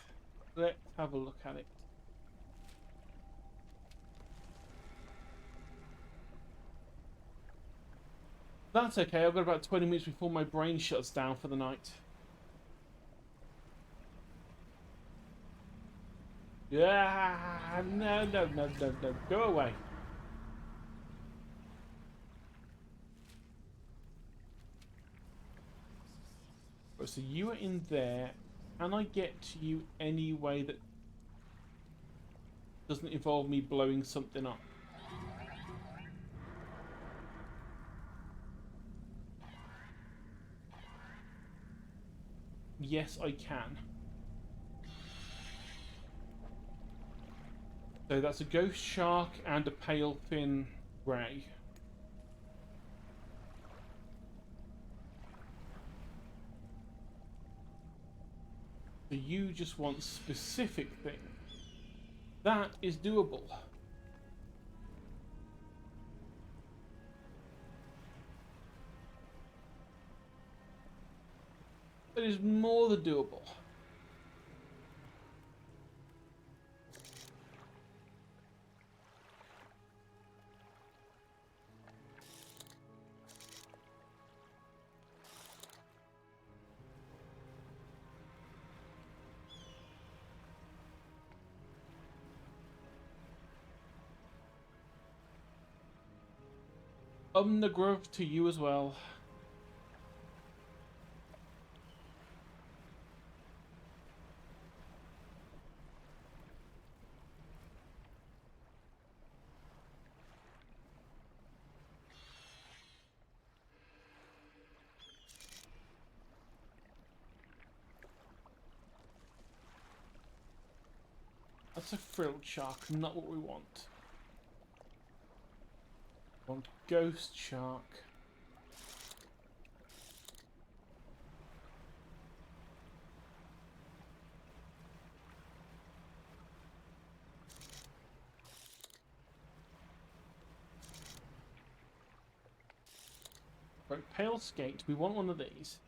Let's have a look at it. That's okay, I've got about 20 minutes before my brain shuts down for the night. Yeah, no, no, no, no, no, go away. Right, so you are in there. Can I get to you any way that doesn't involve me blowing something up? Yes, I can. So that's a ghost shark and a pale fin ray. So you just want specific thing. That is doable. That is more than doable. The grove to you as well. That's a frilled shark, not what we want. We want ghost shark. Right, pale skate, we want one of these.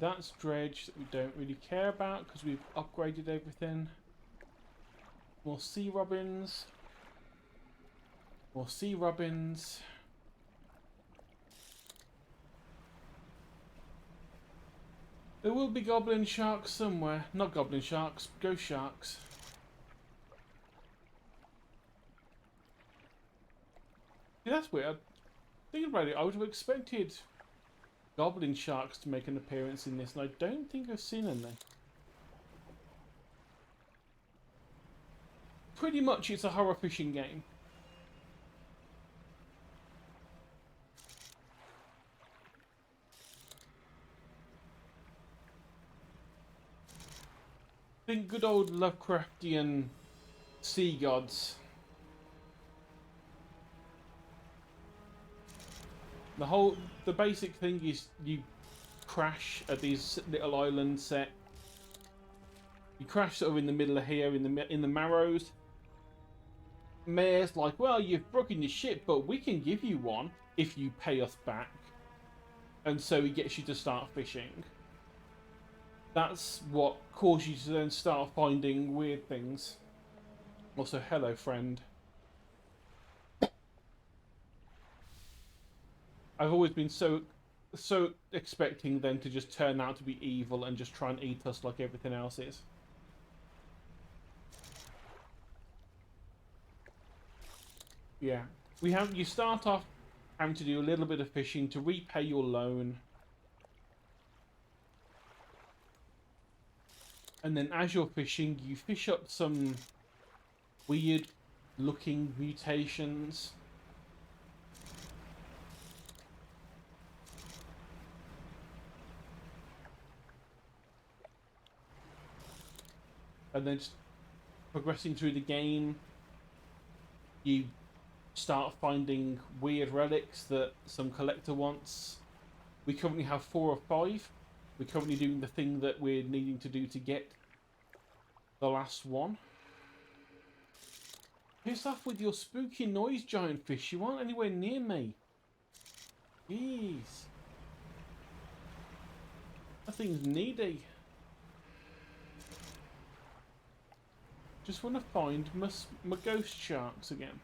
That's dredge that we don't really care about because we've upgraded everything. More sea robins. More sea robins. There will be goblin sharks somewhere. Not goblin sharks, ghost sharks. Yeah, that's weird. Thinking about it, I would have expected goblin sharks to make an appearance in this, and I don't think I've seen any. Pretty much it's a horror fishing game. Think good old Lovecraftian sea gods. The basic thing is you crash at these little islands set. You crash sort of in the middle of here in the Marrows. Mayor's like, well, you've broken your ship, but we can give you one if you pay us back. And so he gets you to start fishing. that's what caused you to then start finding weird things. Also, hello, friend. I've always been so expecting them to just turn out to be evil and just try and eat us like everything else is. Yeah, you start off having to do a little bit of fishing to repay your loan. And then as you're fishing, you fish up some weird looking mutations. And then just progressing through the game, you start finding weird relics that some collector wants. We currently have 4 or 5. We're currently doing the thing that we're needing to do to get the last one. Piss off with your spooky noise, giant fish. You aren't anywhere near me. Jeez. That thing's needy. Just want to find my ghost sharks again.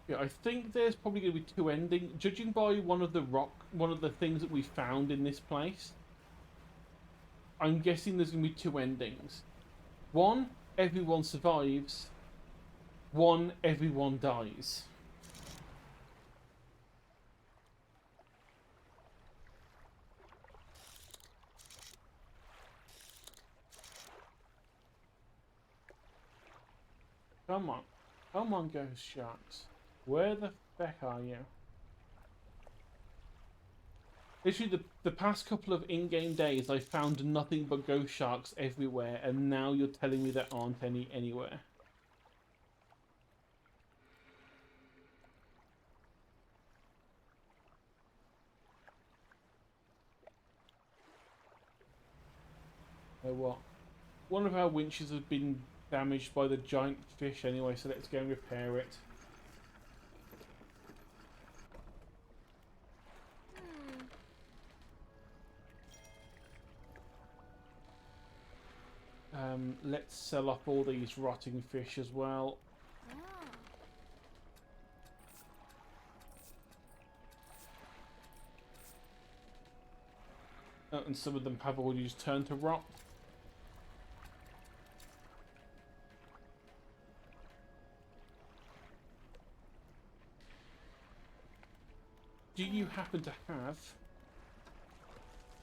Yeah, I think there's probably going to be 2 endings. Judging by one of the things that we found in this place, I'm guessing there's going to be 2 endings. 1, everyone survives. 1, everyone dies. Come on. Come on, ghost sharks. Where the feck are you? Literally, the past couple of in-game days, I found nothing but ghost sharks everywhere, and now you're telling me there aren't any anywhere. Oh, what? One of our winches has been damaged by the giant fish anyway, so let's go and repair it. Let's sell off all these rotting fish as well. Oh, and some of them have already just turned to rot. Do you happen to have...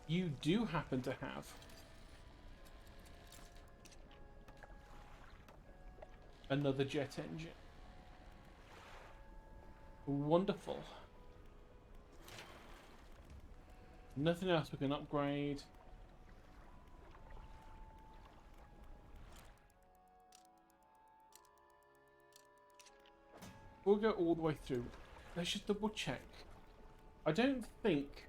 You do happen to have... another jet engine. Wonderful. Nothing else we can upgrade. We'll go all the way through. Let's just double check. I don't think...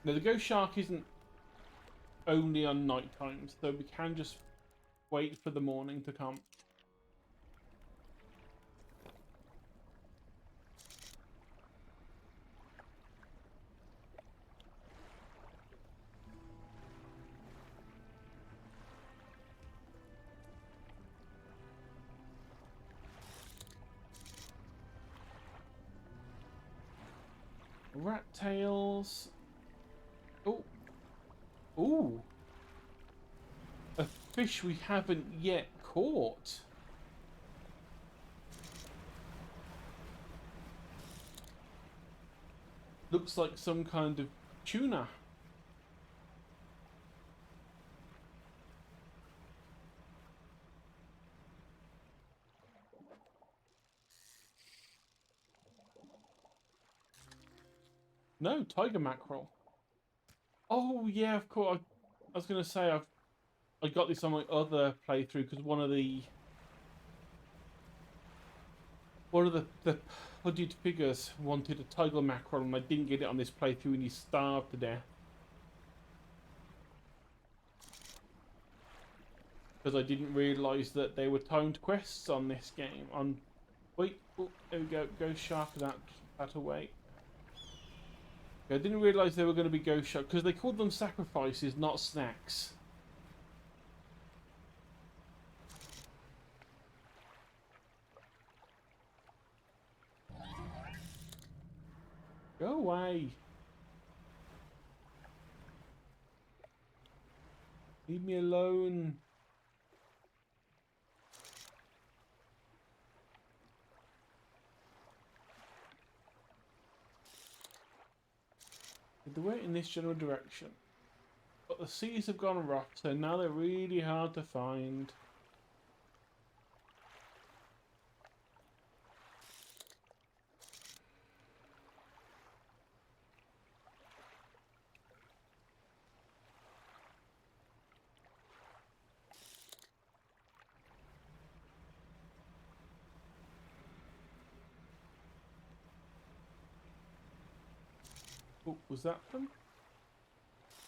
No, the ghost shark isn't only on night times, so we can just wait for the morning to come. Rat tails. Oh. Ooh. A fish we haven't yet caught. Looks like some kind of tuna. No, tiger mackerel. Oh yeah, of course. I was gonna say I got this on my other playthrough because one of the hooded figures wanted a tiger mackerel and I didn't get it on this playthrough and he starved to death. Because I didn't realise that there were timed quests on this game, on Wait, oh, there we go. Ghost shark that away. I didn't realise they were going to be ghost shark because they called them sacrifices, not snacks. Go away. Leave me alone. They went in this general direction. But the seas have gone rough, so now they're really hard to find. Oh, was that them?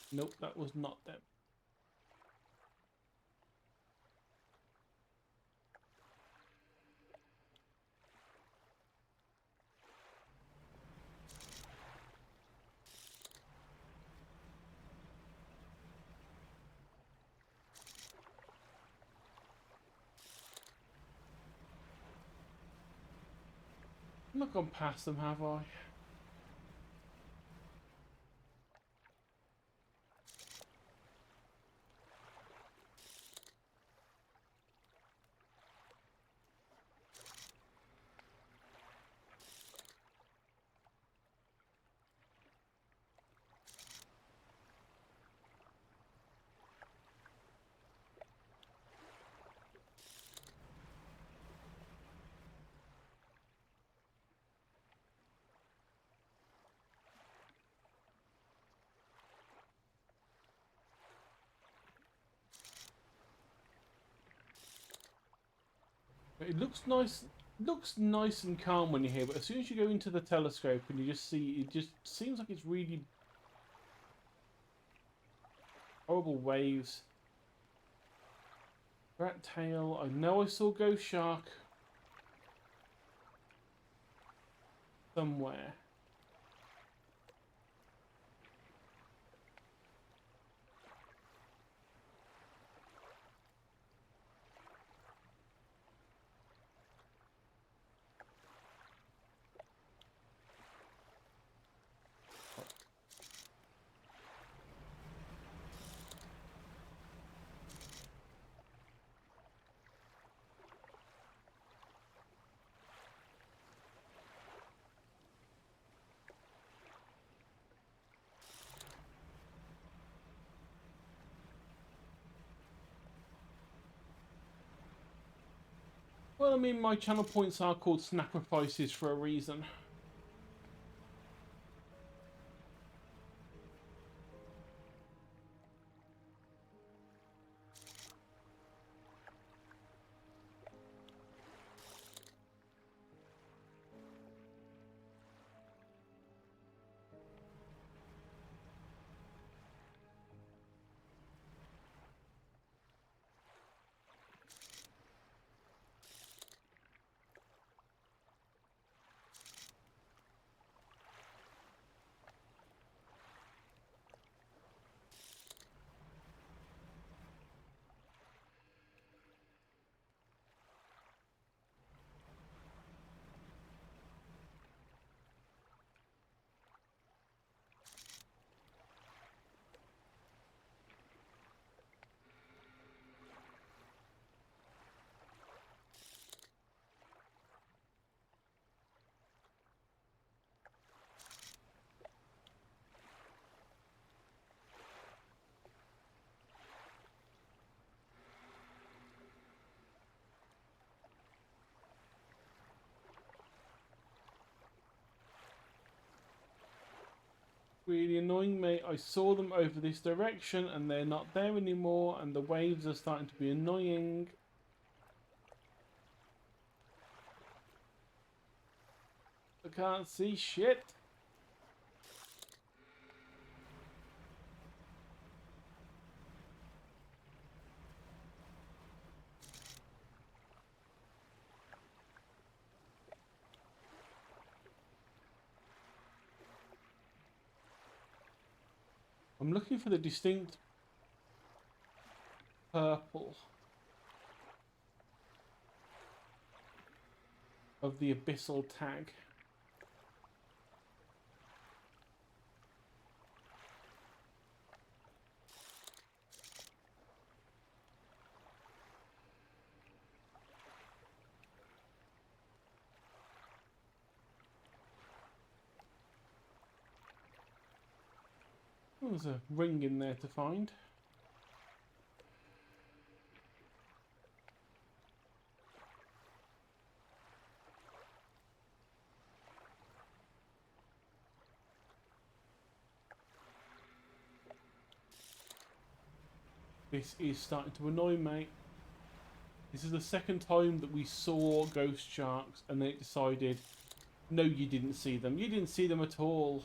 Nope, that was not them. I've not gone past them, have I? It looks nice. Looks nice and calm when you're here, but as soon as you go into the telescope and you just see, it just seems like it's really horrible waves. Rat tail. I know I saw ghost shark somewhere. Well, I mean, my channel points are called sacrifices for a reason. Really annoying, mate. I saw them over this direction and they're not there anymore, and the waves are starting to be annoying. I can't see shit. I'm looking for the distinct purple of the abyssal tag. Oh, there's a ring in there to find. This is starting to annoy me. This is the second time that we saw ghost sharks and then it decided, no, you didn't see them. You didn't see them at all.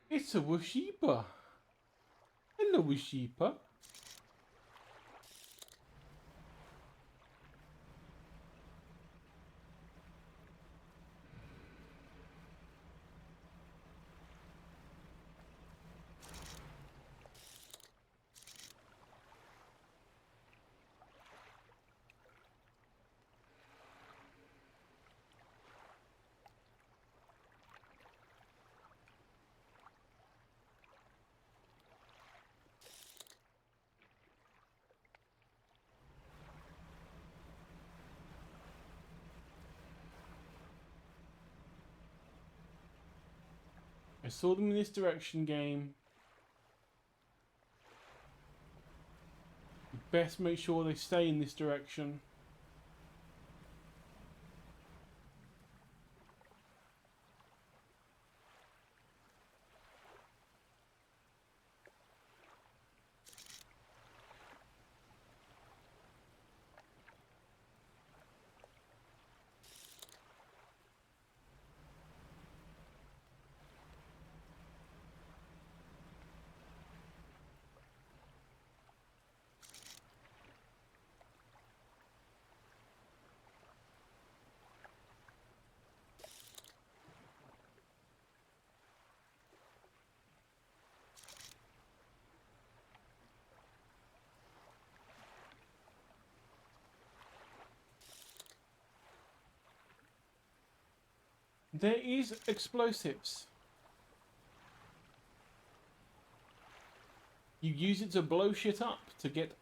It's a Washipa. Hello, Washipa. I saw them in this direction, game. You best make sure they stay in this direction. There is explosives. You use it to blow shit up to get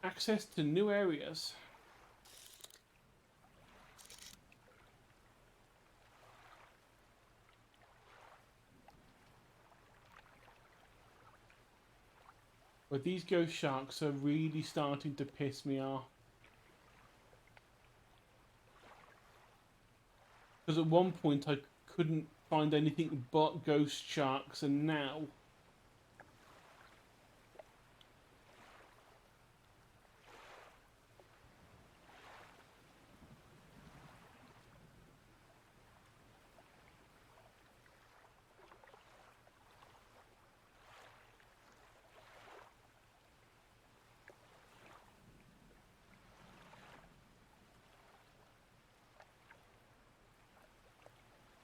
access to new areas. But these ghost sharks are really starting to piss me off. Because at one point I couldn't find anything but ghost sharks, and now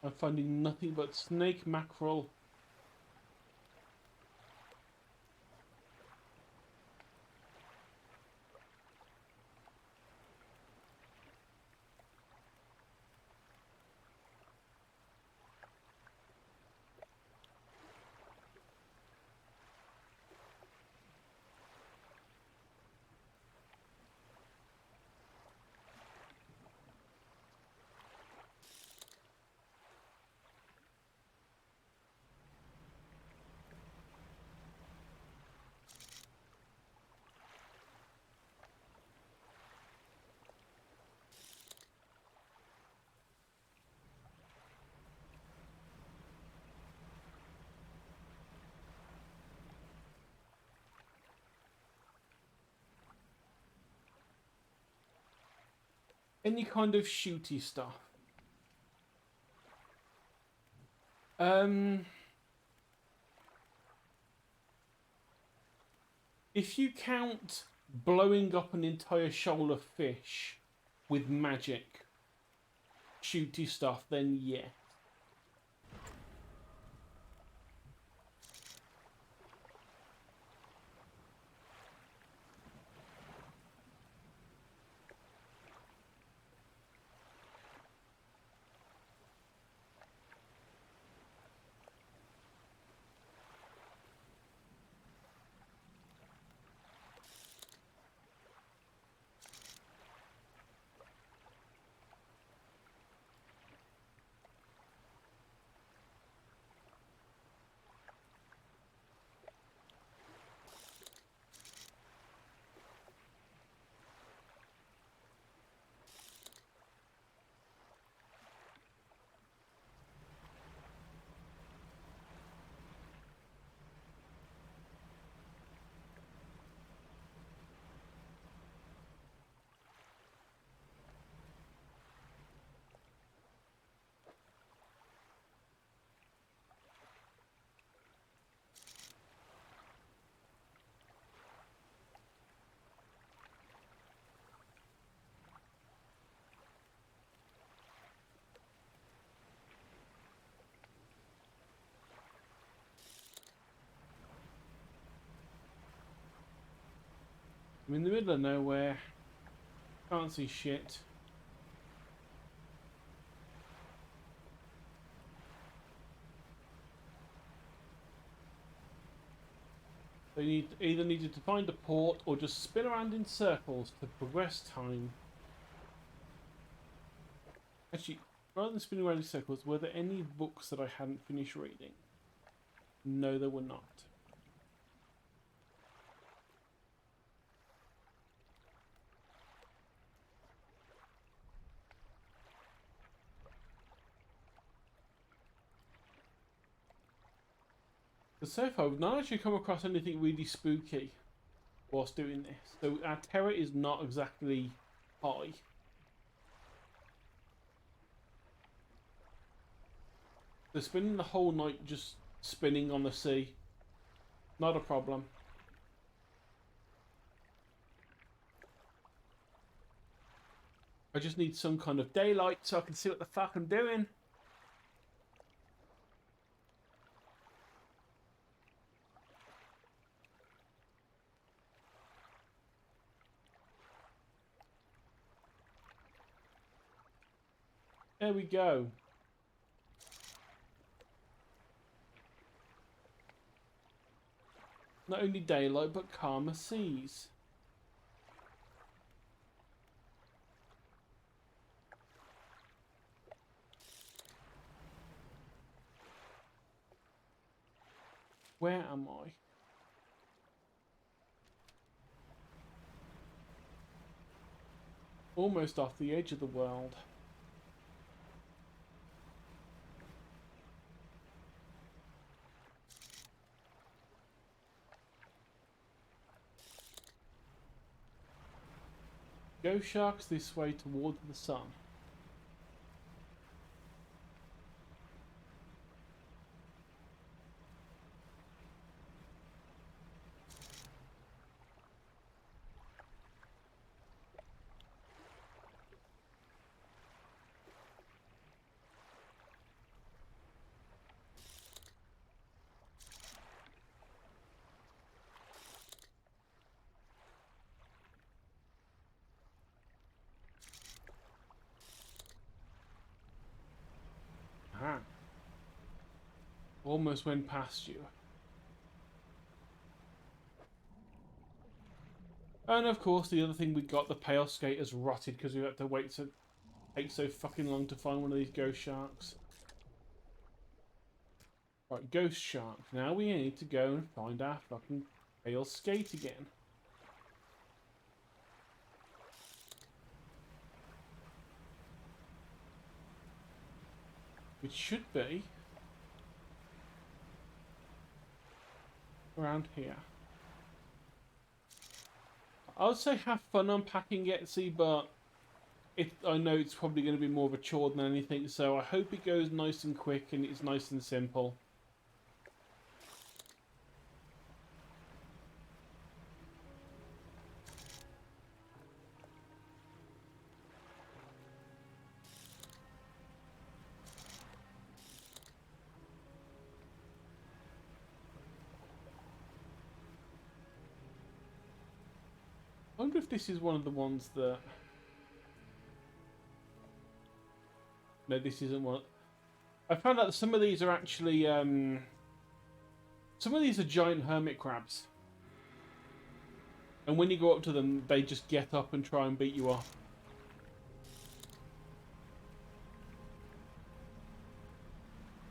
I'm finding nothing but snake mackerel. any kind of shooty stuff. If you count blowing up an entire shoal of fish with magic shooty stuff, then yeah. I'm in the middle of nowhere. Can't see shit. They either needed to find a port or just spin around in circles to progress time. Actually, rather than spinning around in circles, were there any books that I hadn't finished reading? No, there were not. But so far, we've not actually come across anything really spooky whilst doing this. So our terror is not exactly high. So spending the whole night just spinning on the sea, not a problem. I just need some kind of daylight so I can see what the fuck I'm doing. There we go. Not only daylight, but calmer seas. Where am I? Almost off the edge of the world. Go sharks this way toward the sun. Ah. Almost went past you. And of course, the other thing we got, the pale skaters rotted because we had to wait to take so fucking long to find one of these ghost sharks. Right, ghost shark. Now we need to go and find our fucking pale skate again. Which should be around here. I would say have fun unpacking Etsy, but I know it's probably going to be more of a chore than anything, so I hope it goes nice and quick and it's nice and simple. I wonder if this is one of the ones that... No, this isn't one. I found out that some of these are actually... Some of these are giant hermit crabs. And when you go up to them, they just get up and try and beat you off.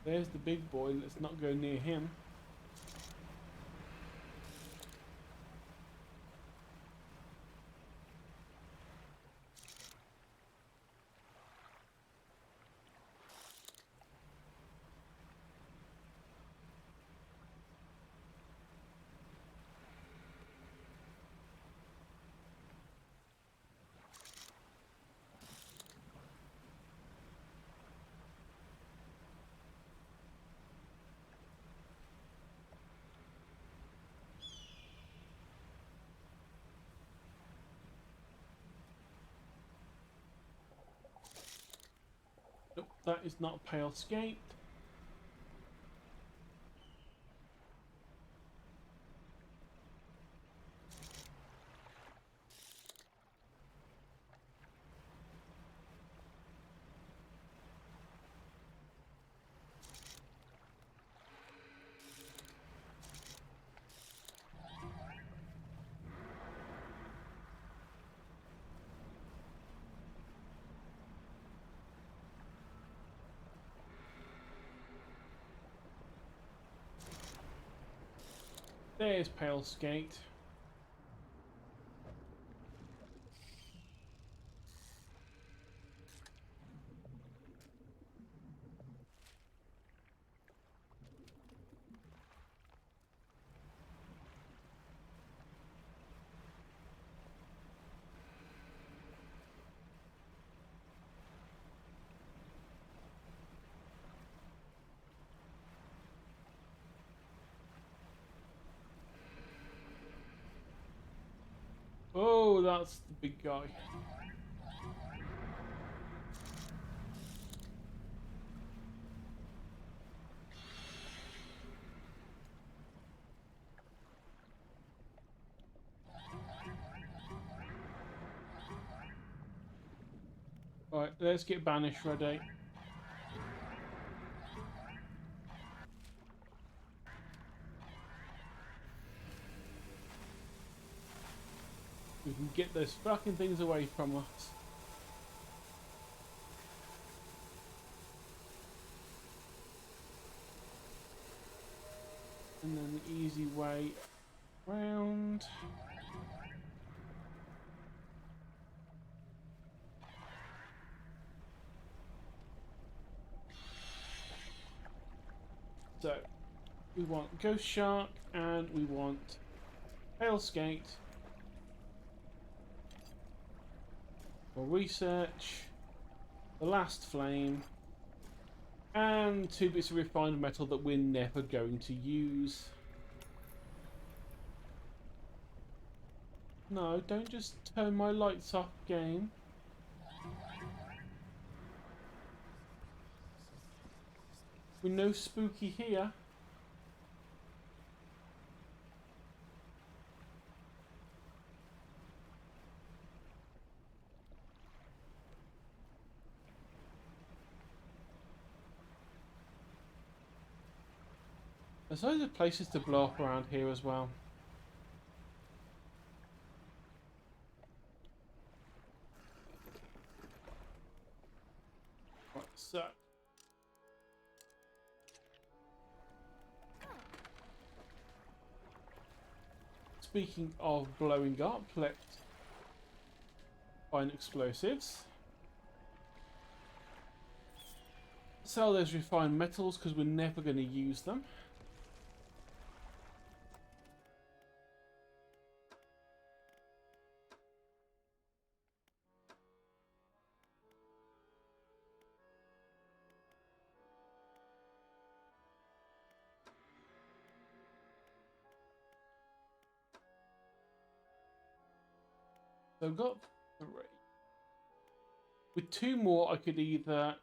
There's the big boy. Let's not go near him. Nope, that is not Pale Skate. There's Pale Skate. Oh, that's the big guy. Right, let's get Banish ready. We can get those fucking things away from us. And then the easy way round. So, we want Ghost Shark and we want Pale Skate for research, the last flame, and 2 bits of refined metal that we're never going to use. No, don't just turn my lights off, game. We're no spooky here. There's loads of places to blow up around here as well. Right, so speaking of blowing up, let's find explosives. Sell those refined metals because we're never going to use them. So I've got 3. With 2 more, I could either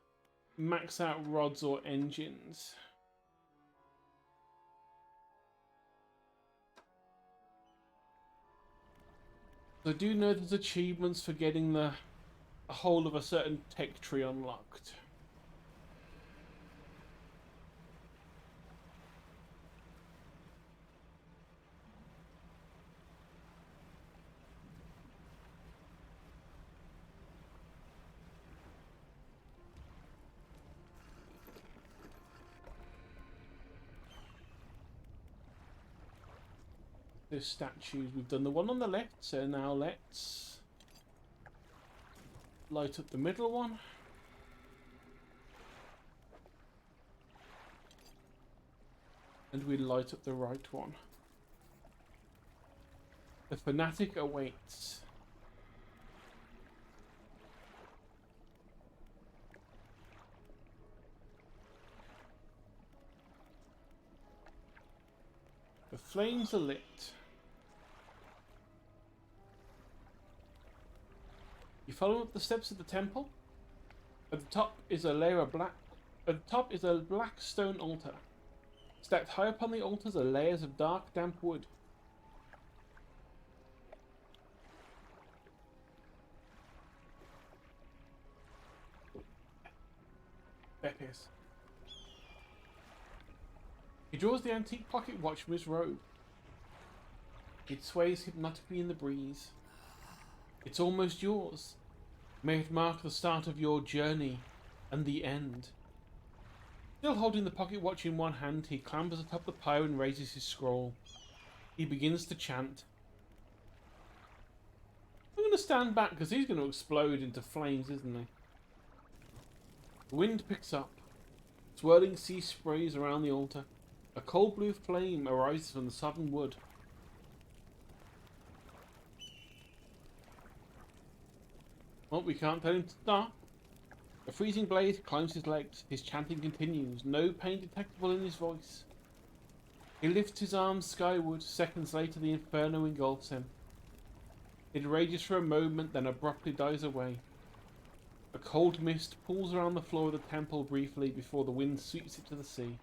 max out rods or engines. I do know there's achievements for getting the whole of a certain tech tree unlocked. Those statues, we've done the one on the left, so now let's light up the middle one. And we light up the right one. The fanatic awaits. The flames are lit. You follow up the steps of the temple. At the top is a layer of black. At the top is a black stone altar. Stacked high upon the altars are layers of dark, damp wood. Beppis. He draws the antique pocket watch from his robe. It sways hypnotically in the breeze. It's almost yours. May it mark the start of your journey and the end. Still holding the pocket watch in one hand, he clambers atop the pyre and raises his scroll. He begins to chant. I'm going to stand back because he's going to explode into flames, isn't he? The wind picks up. Swirling sea sprays around the altar. A cold blue flame arises from the sodden wood. Well, we can't tell him to stop. A freezing blaze climbs his legs. His chanting continues, no pain detectable in his voice. He lifts his arms skyward. Seconds later, the inferno engulfs him. It rages for a moment, then abruptly dies away. A cold mist pulls around the floor of the temple briefly before the wind sweeps it to the sea.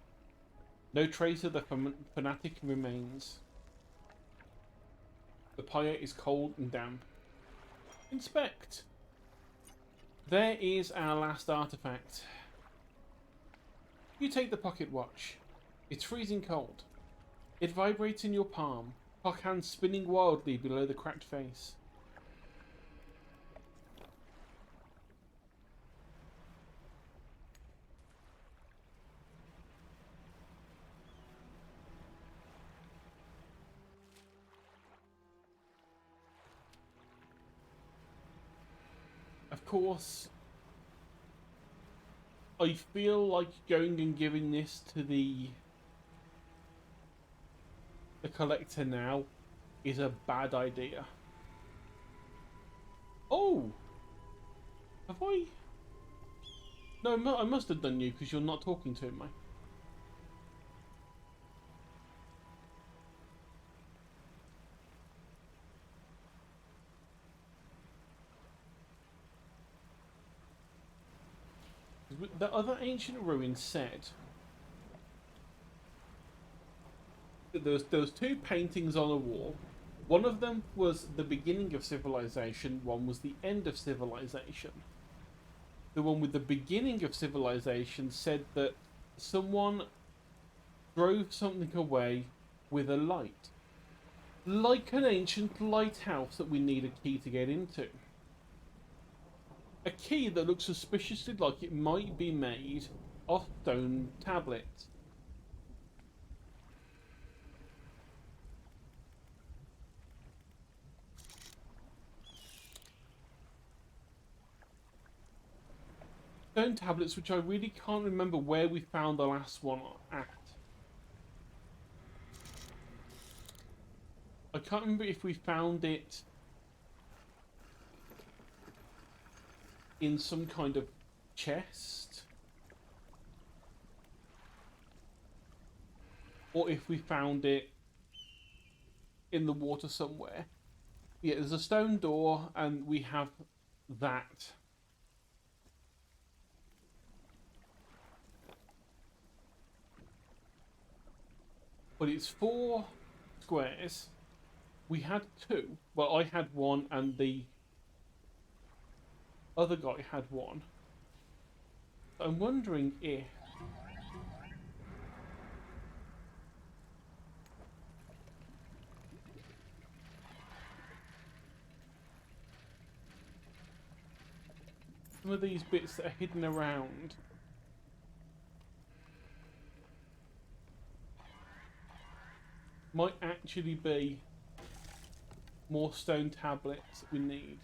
No trace of the fanatic remains. The pyre is cold and damp. Inspect. There is our last artifact. You take the pocket watch. It's freezing cold. It vibrates in your palm, clock hands spinning wildly below the cracked face. Of course, I feel like going and giving this to the collector now is a bad idea. Oh! Have I? No, I must have done you because you're not talking to me. The other ancient ruin said that there was 2 paintings on a wall. One of them was the beginning of civilization, one was the end of civilization. The one with the beginning of civilization said that someone drove something away with a light. Like an ancient lighthouse that we need a key to get into. A key that looks suspiciously like it might be made of stone tablets. Stone tablets, which I really can't remember where we found the last one at. I can't remember if we found it in some kind of chest, or if we found it in the water somewhere. Yeah, there's a stone door, and we have that. But it's 4 squares. We had 2. Well, I had 1, and the other guy had 1. I'm wondering if... some of these bits that are hidden around might actually be more stone tablets that we need.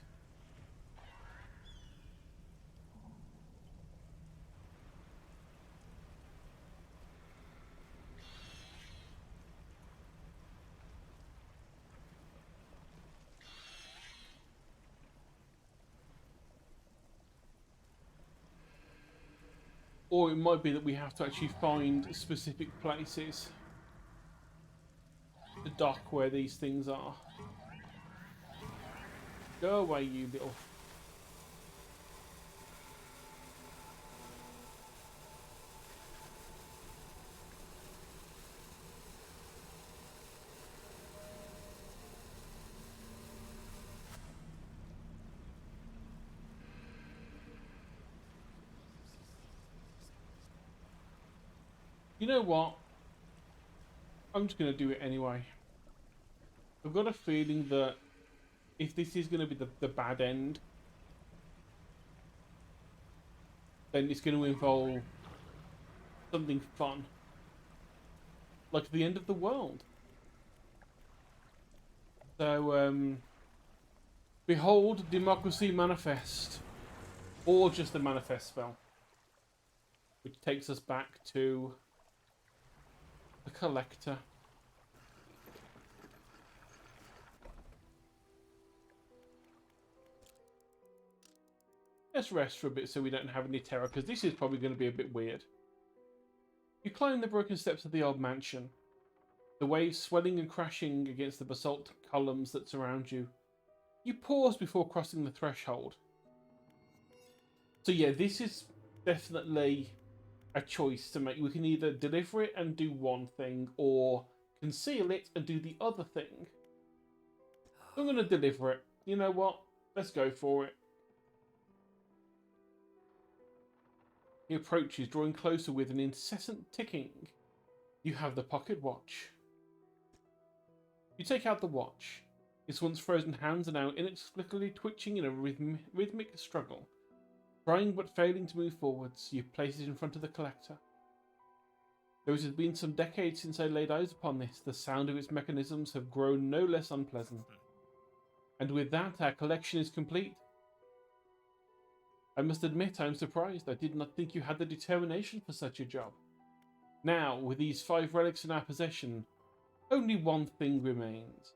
Or it might be that we have to actually find specific places to dock where these things are. Go away, you little... You know what? I'm just going to do it anyway. I've got a feeling that if this is going to be the bad end, then it's going to involve something fun. Like the end of the world. So, behold Democracy Manifest. Or just the Manifest spell. Which takes us back to the Collector. Let's rest for a bit so we don't have any terror, because this is probably going to be a bit weird. You climb the broken steps of the old mansion, the waves swelling and crashing against the basalt columns that surround you. You pause before crossing the threshold. So yeah, this is definitely a choice to make. We can either deliver it and do one thing, or conceal it and do the other thing. I'm going to deliver it. You know what? Let's go for it. He approaches, drawing closer with an incessant ticking. You have the pocket watch. You take out the watch. Its once frozen hands are now inexplicably twitching in a rhythmic struggle. Trying but failing to move forwards, you place it in front of the Collector. Though it has been some decades since I laid eyes upon this, the sound of its mechanisms have grown no less unpleasant. And with that, our collection is complete. I must admit I am surprised. I did not think you had the determination for such a job. Now, with these 5 relics in our possession, only one thing remains.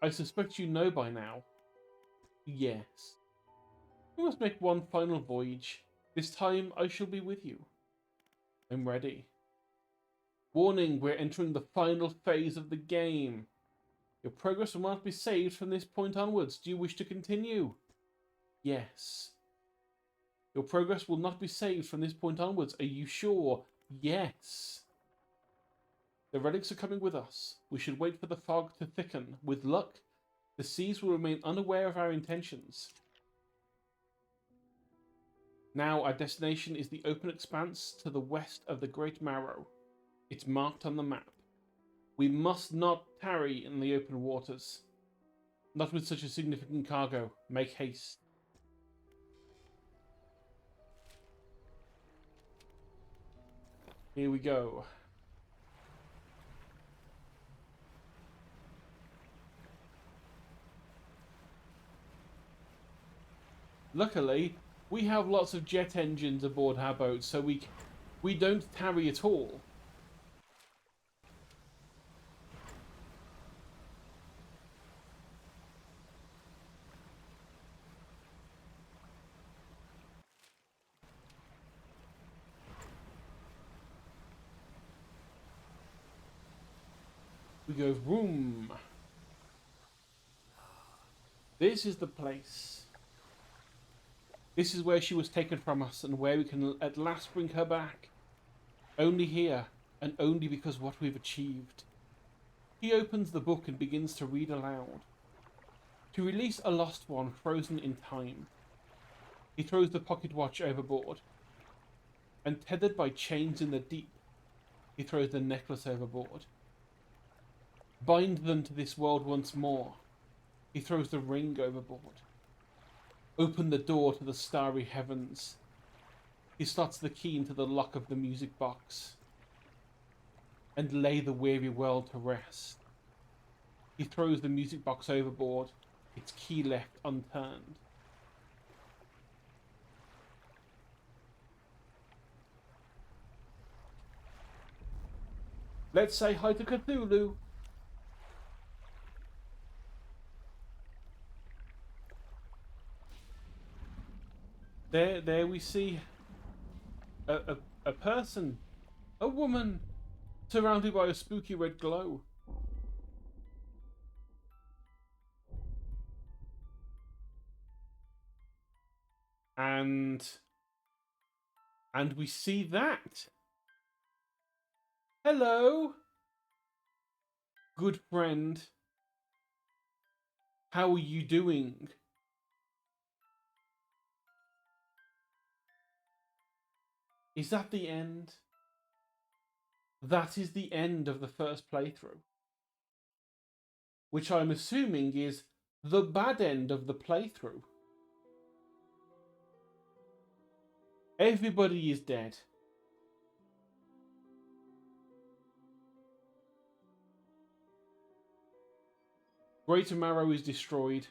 I suspect you know by now. Yes. We must make one final voyage. This time I shall be with you. I'm ready. Warning, we're entering the final phase of the game. Your progress will not be saved from this point onwards. Do you wish to continue? Yes. Your progress will not be saved from this point onwards. Are you sure? Yes. The relics are coming with us. We should wait for the fog to thicken. With luck, the seas will remain unaware of our intentions. Now our destination is the open expanse to the west of the Great Marrow. It's marked on the map. We must not tarry in the open waters. Not with such a significant cargo. Make haste. Here we go. Luckily, we have lots of jet engines aboard our boat, so we don't tarry at all. We go vroom. This is the place. This is where she was taken from us and where we can at last bring her back. Only here, and only because what we've achieved. He opens the book and begins to read aloud. To release a lost one frozen in time. He throws the pocket watch overboard. And tethered by chains in the deep, he throws the necklace overboard. Bind them to this world once more. He throws the ring overboard. Open the door to the starry heavens. He slots the key into the lock of the music box. And lay the weary world to rest. He throws the music box overboard, its key left unturned. Let's say hi to Cthulhu. There we see a person, a woman, surrounded by a spooky red glow. And we see that. Hello, good friend. How are you doing? Is that the end? That is the end of the first playthrough. Which I'm assuming is the bad end of the playthrough. Everybody is dead. Greater Marrow is destroyed.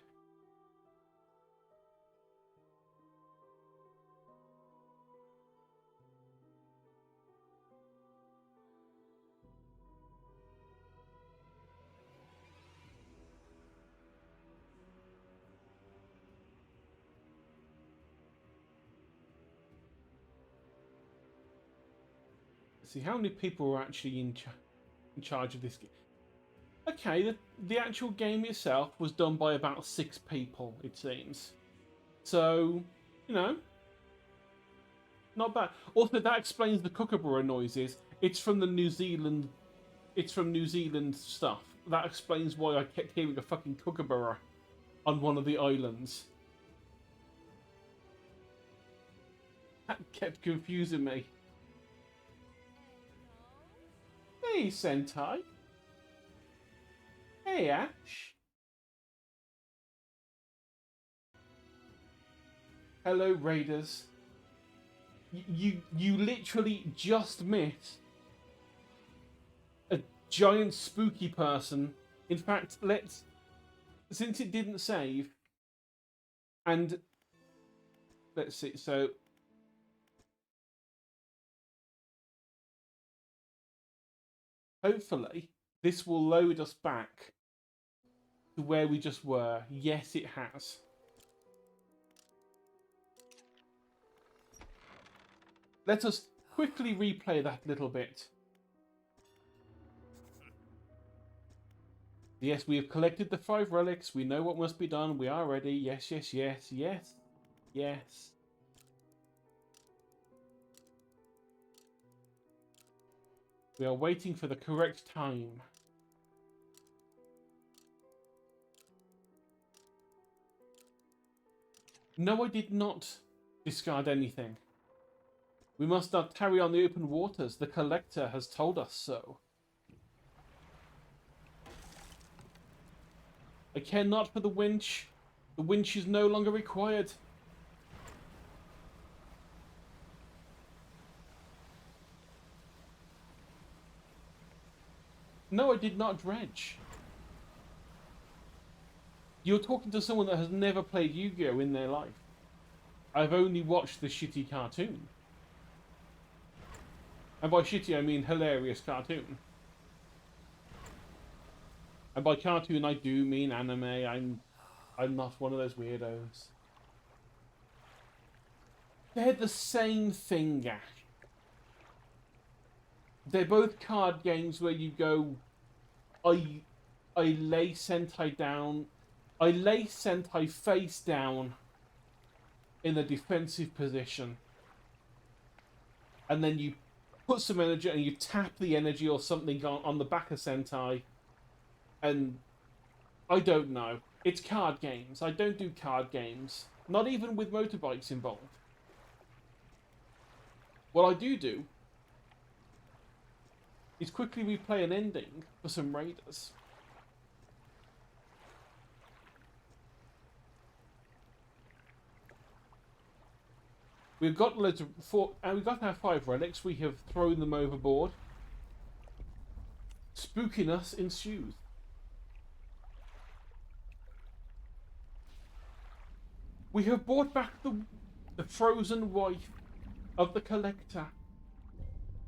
Let's see how many people are actually in charge of this game. Okay, the actual game itself was done by about 6 people, it seems. So, you know, not bad. Also, that explains the kookaburra noises. It's from New Zealand stuff. That explains why I kept hearing a fucking kookaburra on one of the islands. That kept confusing me. Hey, Sentai. Hey, Ash. Hello, Raiders. You literally just met a giant spooky person. In fact, since it didn't save, and let's see, so hopefully this will load us back to where we just were. Yes, it has. Let us quickly replay that little bit. Yes, we have collected the 5 relics. We know what must be done. We are ready. Yes, yes, yes, yes, yes. We are waiting for the correct time. No, I did not discard anything. We must not tarry on the open waters. The Collector has told us so. I care not for the winch. The winch is no longer required. No, I did not dredge. You're talking to someone that has never played Yu-Gi-Oh! In their life. I've only watched the shitty cartoon. And by shitty, I mean hilarious cartoon. And by cartoon, I do mean anime. I'm not one of those weirdos. They're the same thing, Ash. They're both card games where you go, I lay Sentai down, I lay Sentai face down in a defensive position, and then you put some energy and you tap the energy or something on the back of Sentai, and I don't know. It's card games. I don't do card games. Not even with motorbikes involved. What I do is quickly replay an ending for some raiders. We've got loads of four, and we've got our 5 relics. We have thrown them overboard. Spookiness ensues. We have brought back the frozen wife of the collector.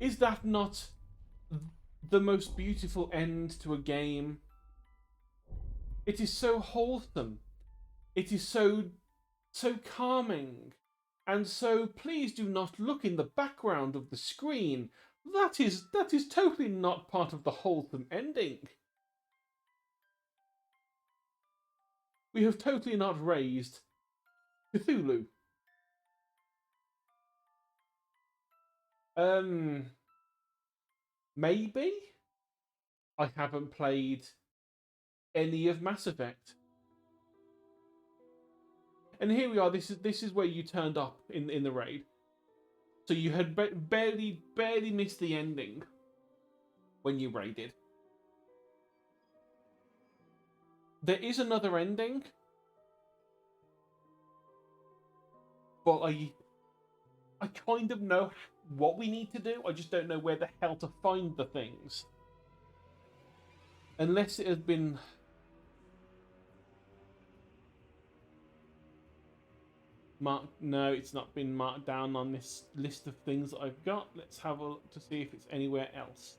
Is that not the most beautiful end to a game? It is so wholesome. It is so calming. And so please do not look in the background of the screen. That is totally not part of the wholesome ending. We have totally not raised Cthulhu. Maybe? I haven't played any of Mass Effect. And here we are. This is where you turned up in the raid. So you had barely missed the ending when you raided. There is another ending, but I kind of know what we need to do. I just don't know where the hell to find the things. Unless it has been marked. No, it's not been marked down on this list of things that I've got. Let's have a look to see if it's anywhere else.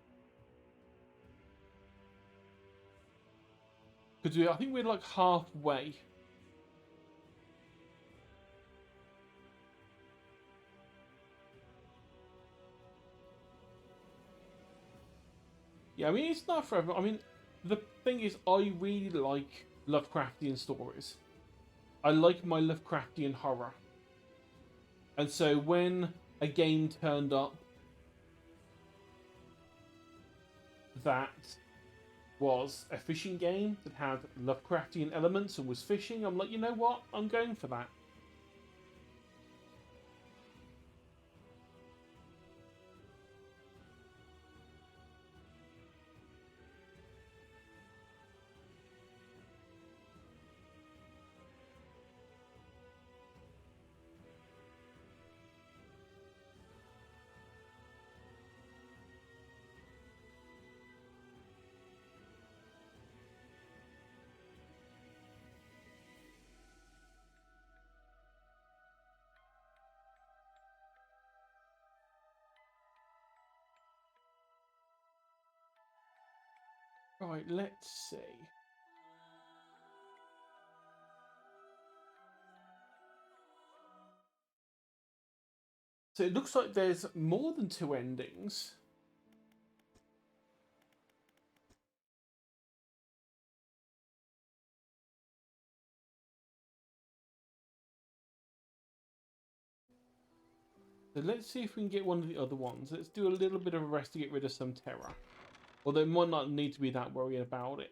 Because I think we're like halfway. Yeah, I mean, it's not forever. I mean, the thing is, I really like Lovecraftian stories. I like my Lovecraftian horror. And so when a game turned up that was a fishing game that had Lovecraftian elements and was fishing, I'm like, you know what? I'm going for that. Right, let's see. So it looks like there's more than 2 endings. So let's see if we can get one of the other ones. Let's do a little bit of a rest to get rid of some terror. Although it might not need to be that worried about it.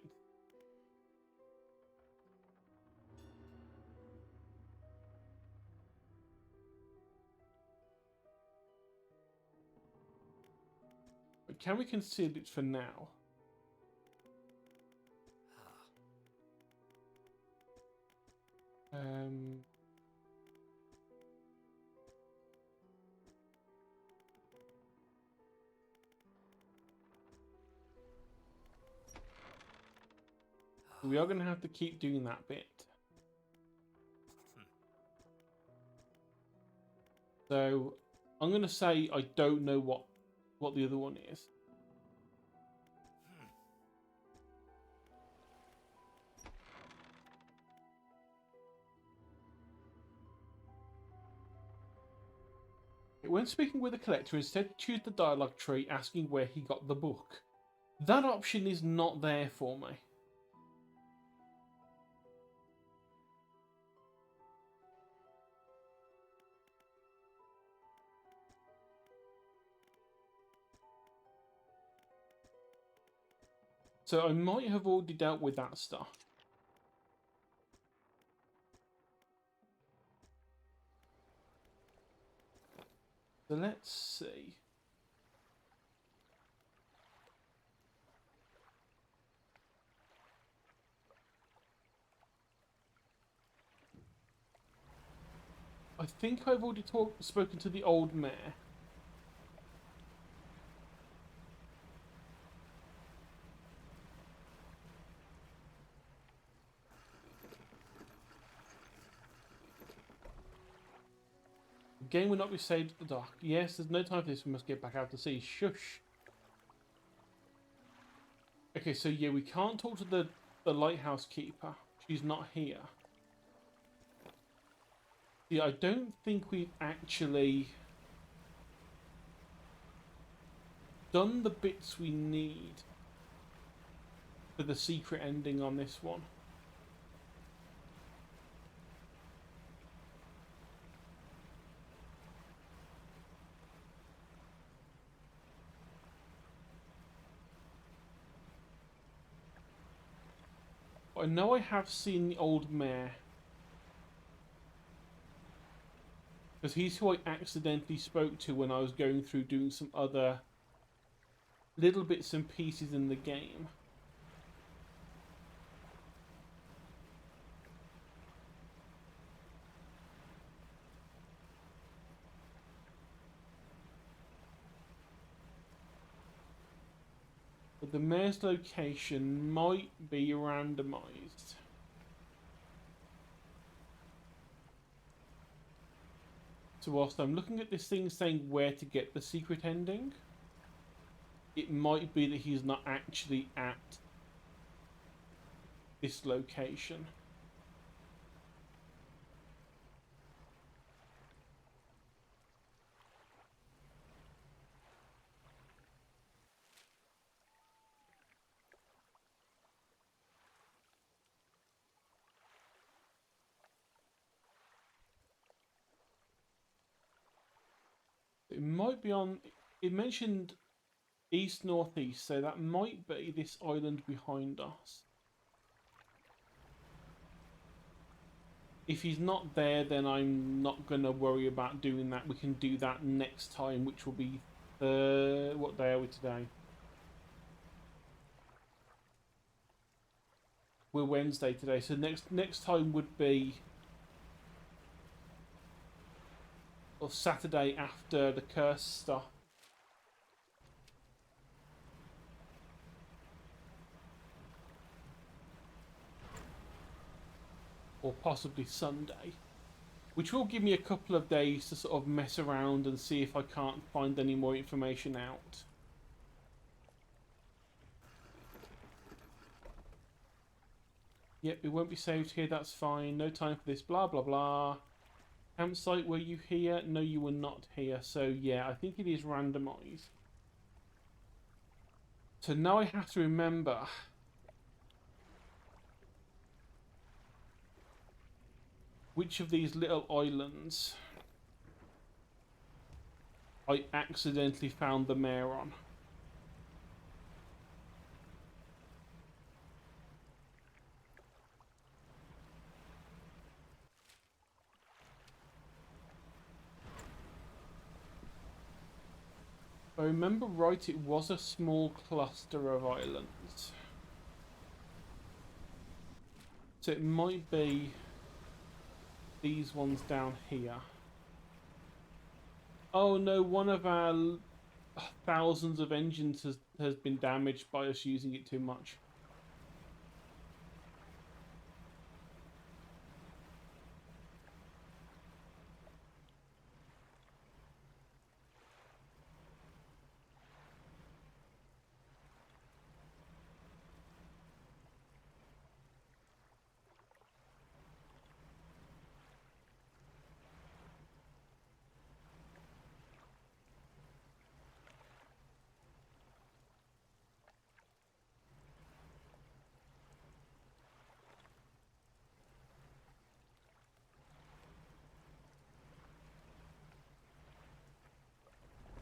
But can we conceal it for now? We are going to have to keep doing that bit. So I'm going to say I don't know what the other one is. When speaking with the collector, instead choose the dialogue tree asking where he got the book. That option is not there for me. So I might have already dealt with that stuff. So let's see. I think I've already spoken to the old mayor. The game will not be saved at the dock. Yes, there's no time for this. We must get back out to sea. Shush. Okay, so yeah, we can't talk to the lighthouse keeper. She's not here. Yeah, I don't think we've actually done the bits we need for the secret ending on this one. I know I have seen the old mayor. Because he's who I accidentally spoke to when I was going through doing some other little bits and pieces in the game. But the mayor's location might be randomized. So whilst I'm looking at this thing saying where to get the secret ending, it might be that he's not actually at this location. It might be on... It mentioned east-northeast, so that might be this island behind us. If he's not there, then I'm not going to worry about doing that. We can do that next time, which will be... what day are we today? We're Wednesday today, so next time would be... or Saturday after the curse stuff. Or possibly Sunday. Which will give me a couple of days to sort of mess around and see if I can't find any more information out. Yep, it won't be saved here, that's fine. No time for this, blah blah blah. Campsite, were you here? No, you were not here. So yeah, I think it is randomized. So now I have to remember which of these little islands I accidentally found the mayor on. If I remember right, it was a small cluster of islands. So it might be these ones down here. Oh no, one of our thousands of engines has been damaged by us using it too much.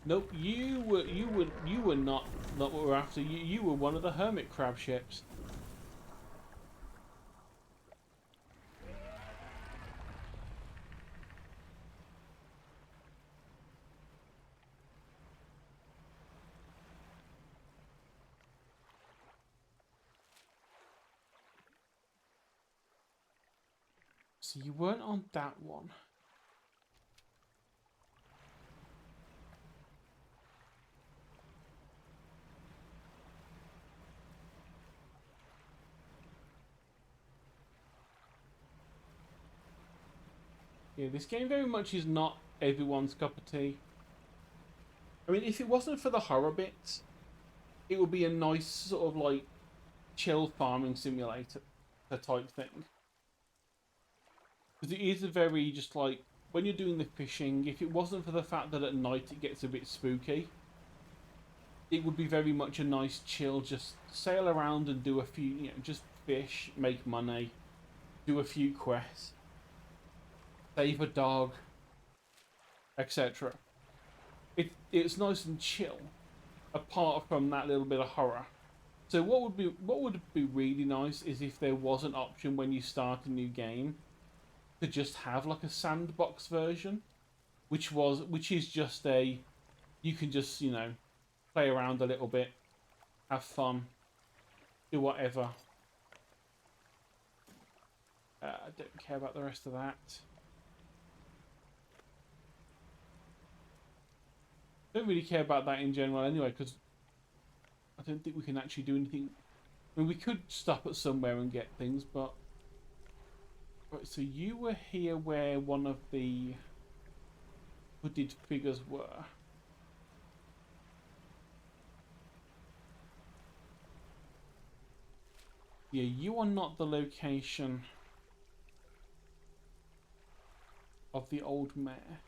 Nope, you were not what we're after. You were one of the hermit crab ships. So you weren't on that one. Yeah, this game very much is not everyone's cup of tea. I mean, if it wasn't for the horror bits, it would be a nice sort of like chill farming simulator type thing. Because it is a very just like when you're doing the fishing, if it wasn't for the fact that at night it gets a bit spooky, it would be very much a nice chill, just sail around and do a few, just fish, make money, do a few quests, save a dog, etc. It's nice and chill, apart from that little bit of horror. So what would be really nice is if there was an option when you start a new game to just have like a sandbox version, which is just a you can just play around a little bit, have fun, do whatever. I don't care about the rest of that. Don't really care about that in general anyway, because I don't think we can actually do anything. I mean, we could stop at somewhere and get things, but... Right, so you were here where one of the hooded figures were. Yeah, you are not the location of the old mare.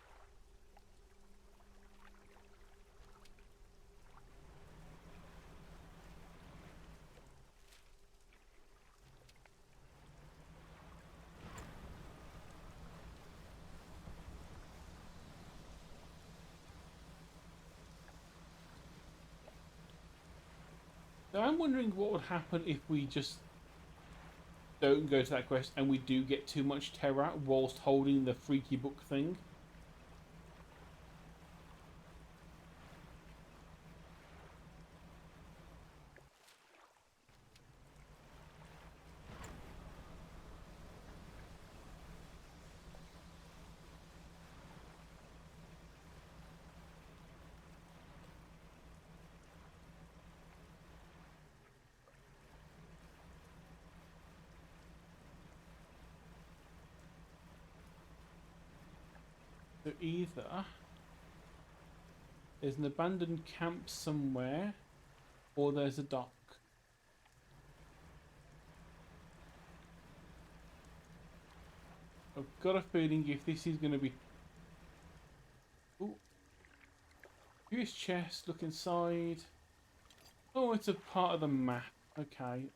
So I'm wondering what would happen if we just don't go to that quest and we do get too much terror whilst holding the freaky book thing. So either there's an abandoned camp somewhere or there's a dock. I've got a feeling if this is going to be... Ooh. Curious chest, look inside. Oh, it's a part of the map. Okay.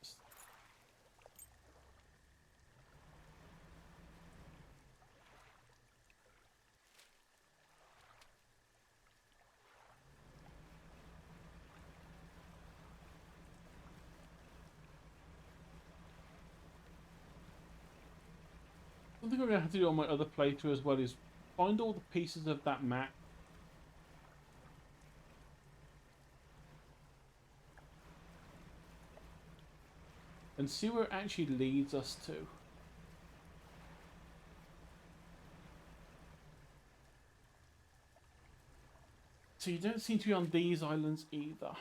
Something I'm going to have to do on my other playthrough as well is find all the pieces of that map. And see where it actually leads us to. So you don't seem to be on these islands either.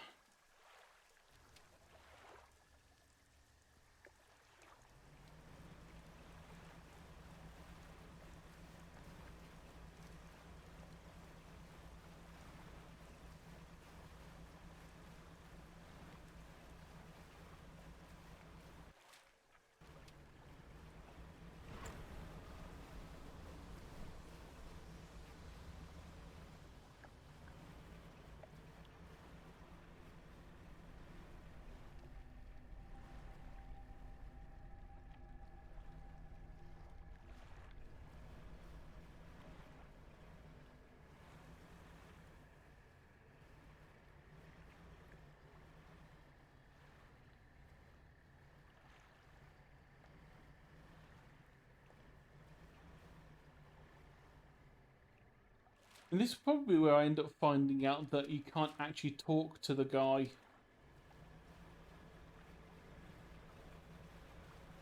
And this is probably where I end up finding out that you can't actually talk to the guy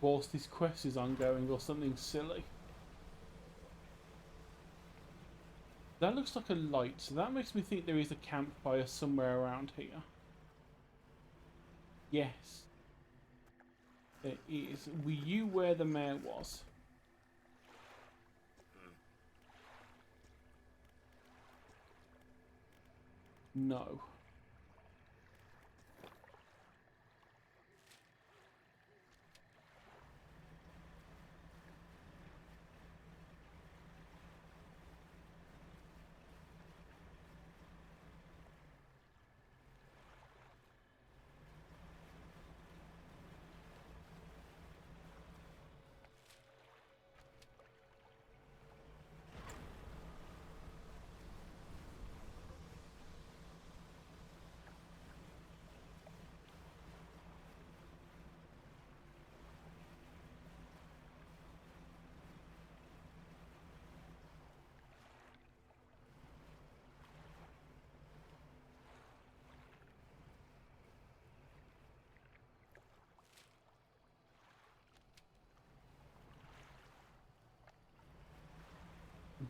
whilst this quest is ongoing or something silly. That looks like a light, so that makes me think there is a campfire somewhere around here. Yes, there is. Were you where the mayor was? No.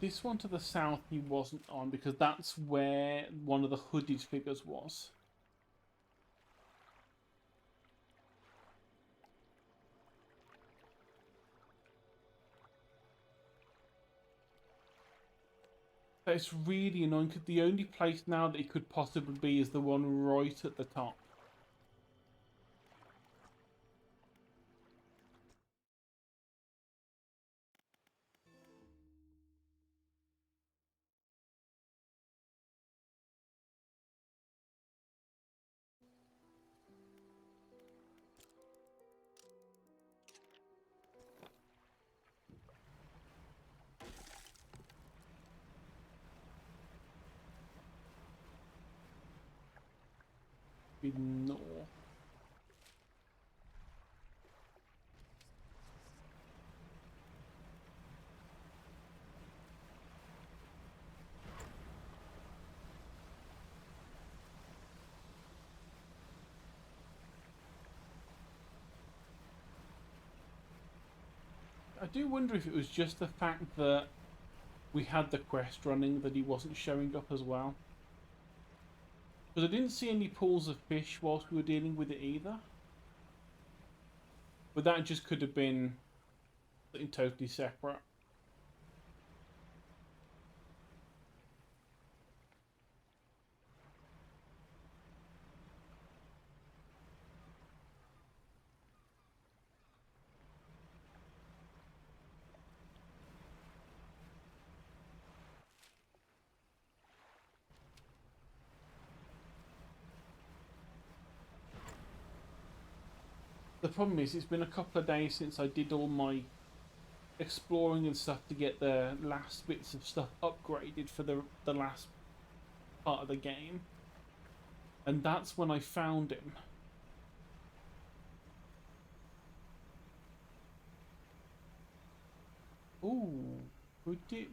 This one to the south he wasn't on because that's where one of the hooded figures was. It's really annoying because the only place now that it could possibly be is the one right at the top. North. I do wonder if it was just the fact that we had the quest running that he wasn't showing up as well. Because I didn't see any pools of fish whilst we were dealing with it either. But that just could have been something totally separate. The problem is, it's been a couple of days since I did all my exploring and stuff to get the last bits of stuff upgraded for the last part of the game. And that's when I found him. Ooh, would it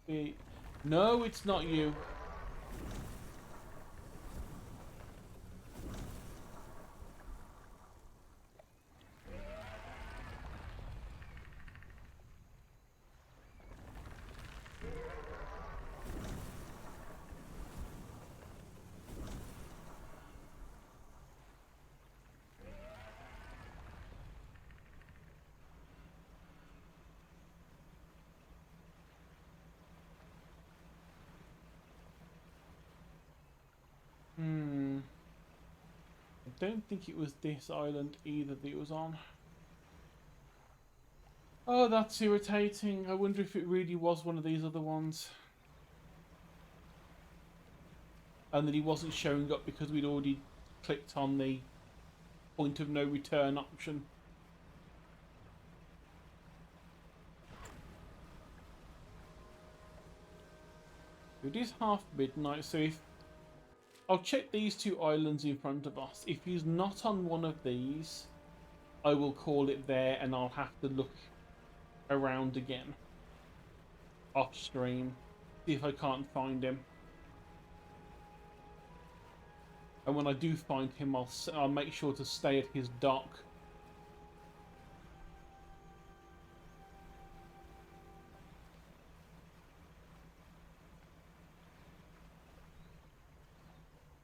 be... No, it's not you. I don't think it was this island either that it was on. Oh, that's irritating. I wonder if it really was one of these other ones. And that he wasn't showing up because we'd already clicked on the point of no return option. It is half midnight, so if... I'll check these two islands in front of us. If he's not on one of these, I will call it there and I'll have to look around again. Off stream. See if I can't find him. And when I do find him, I'll make sure to stay at his dock.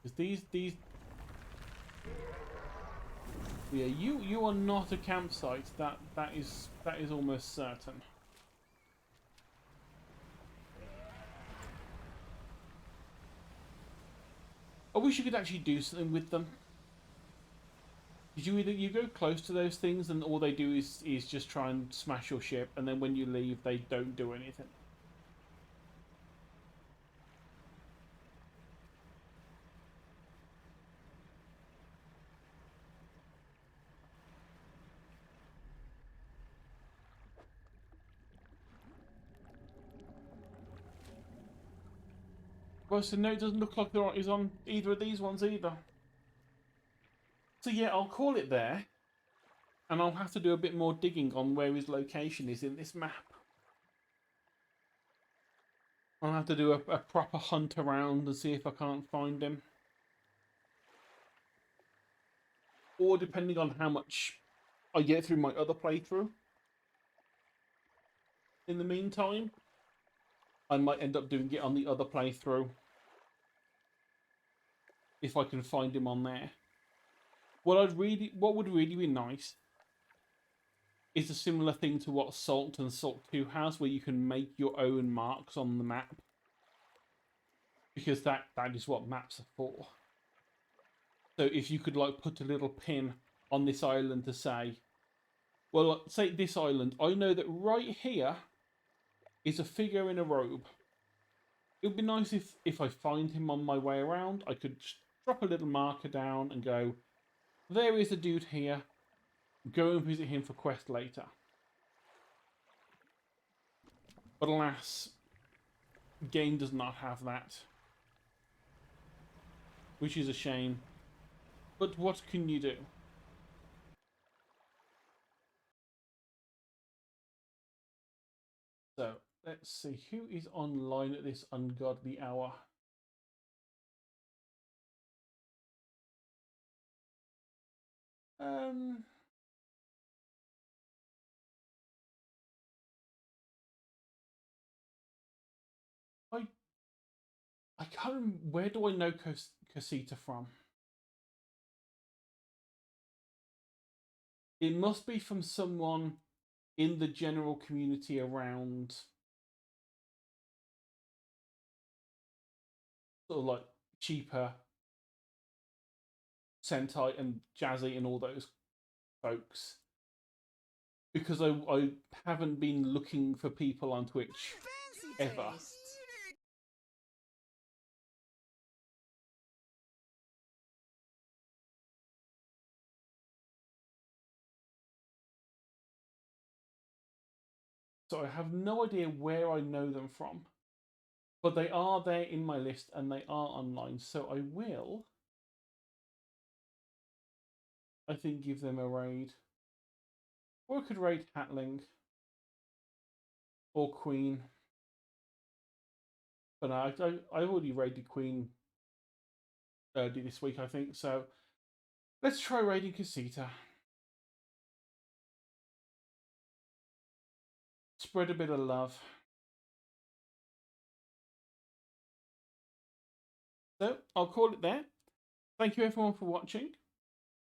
Because these yeah, you are not a campsite. That is almost certain. I wish you could actually do something with them. Did you go close to those things and all they do is just try and smash your ship, and then when you leave they don't do anything. Well, so no, it doesn't look like there is on either of these ones either. So yeah, I'll call it there. And I'll have to do a bit more digging on where his location is in this map. I'll have to do a proper hunt around and see if I can't find him. Or depending on how much I get through my other playthrough. In the meantime, I might end up doing it on the other playthrough. If I can find him on there. What would really be nice is a similar thing to what Salt and Salt 2 has, where you can make your own marks on the map. Because that is what maps are for. So if you could like put a little pin on this island to say, well, say this island, I know that right here is a figure in a robe. It would be nice if I find him on my way around, I could just drop a little marker down and go, there is a dude here. Go and visit him for quest later. But alas, game does not have that. Which is a shame. But what can you do? So, let's see. Who is online at this ungodly hour? I can't remember. Where do I know Casita from? It must be from someone in the general community around sort of like cheaper Sentai and Jazzy and all those folks. Because I haven't been looking for people on Twitch ever. So I have no idea where I know them from. But they are there in my list and they are online. So I will, I think, give them a raid. Or I could raid Hatling. Or Queen. But no, I already raided Queen early this week, I think. So let's try raiding Casita. Spread a bit of love. So I'll call it there. Thank you everyone for watching.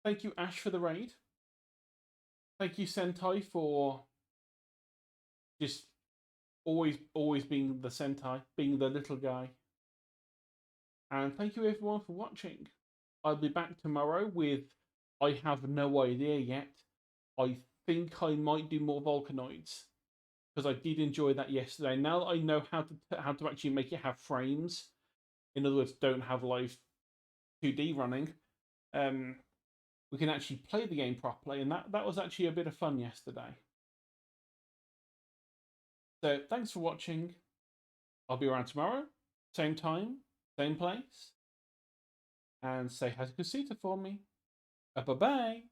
Thank you Ash for the raid. Thank you Sentai for just always being the Sentai, being the little guy. And thank you everyone for watching. I'll be back tomorrow with, I have no idea yet. I think I might do more Volcanoids. Because I did enjoy that yesterday. Now that I know how to actually make it have frames, in other words, don't have live 2D running, we can actually play the game properly, and that was actually a bit of fun yesterday. So thanks for watching. I'll be around tomorrow, same time, same place, and say hi to Casita for me. Bye bye.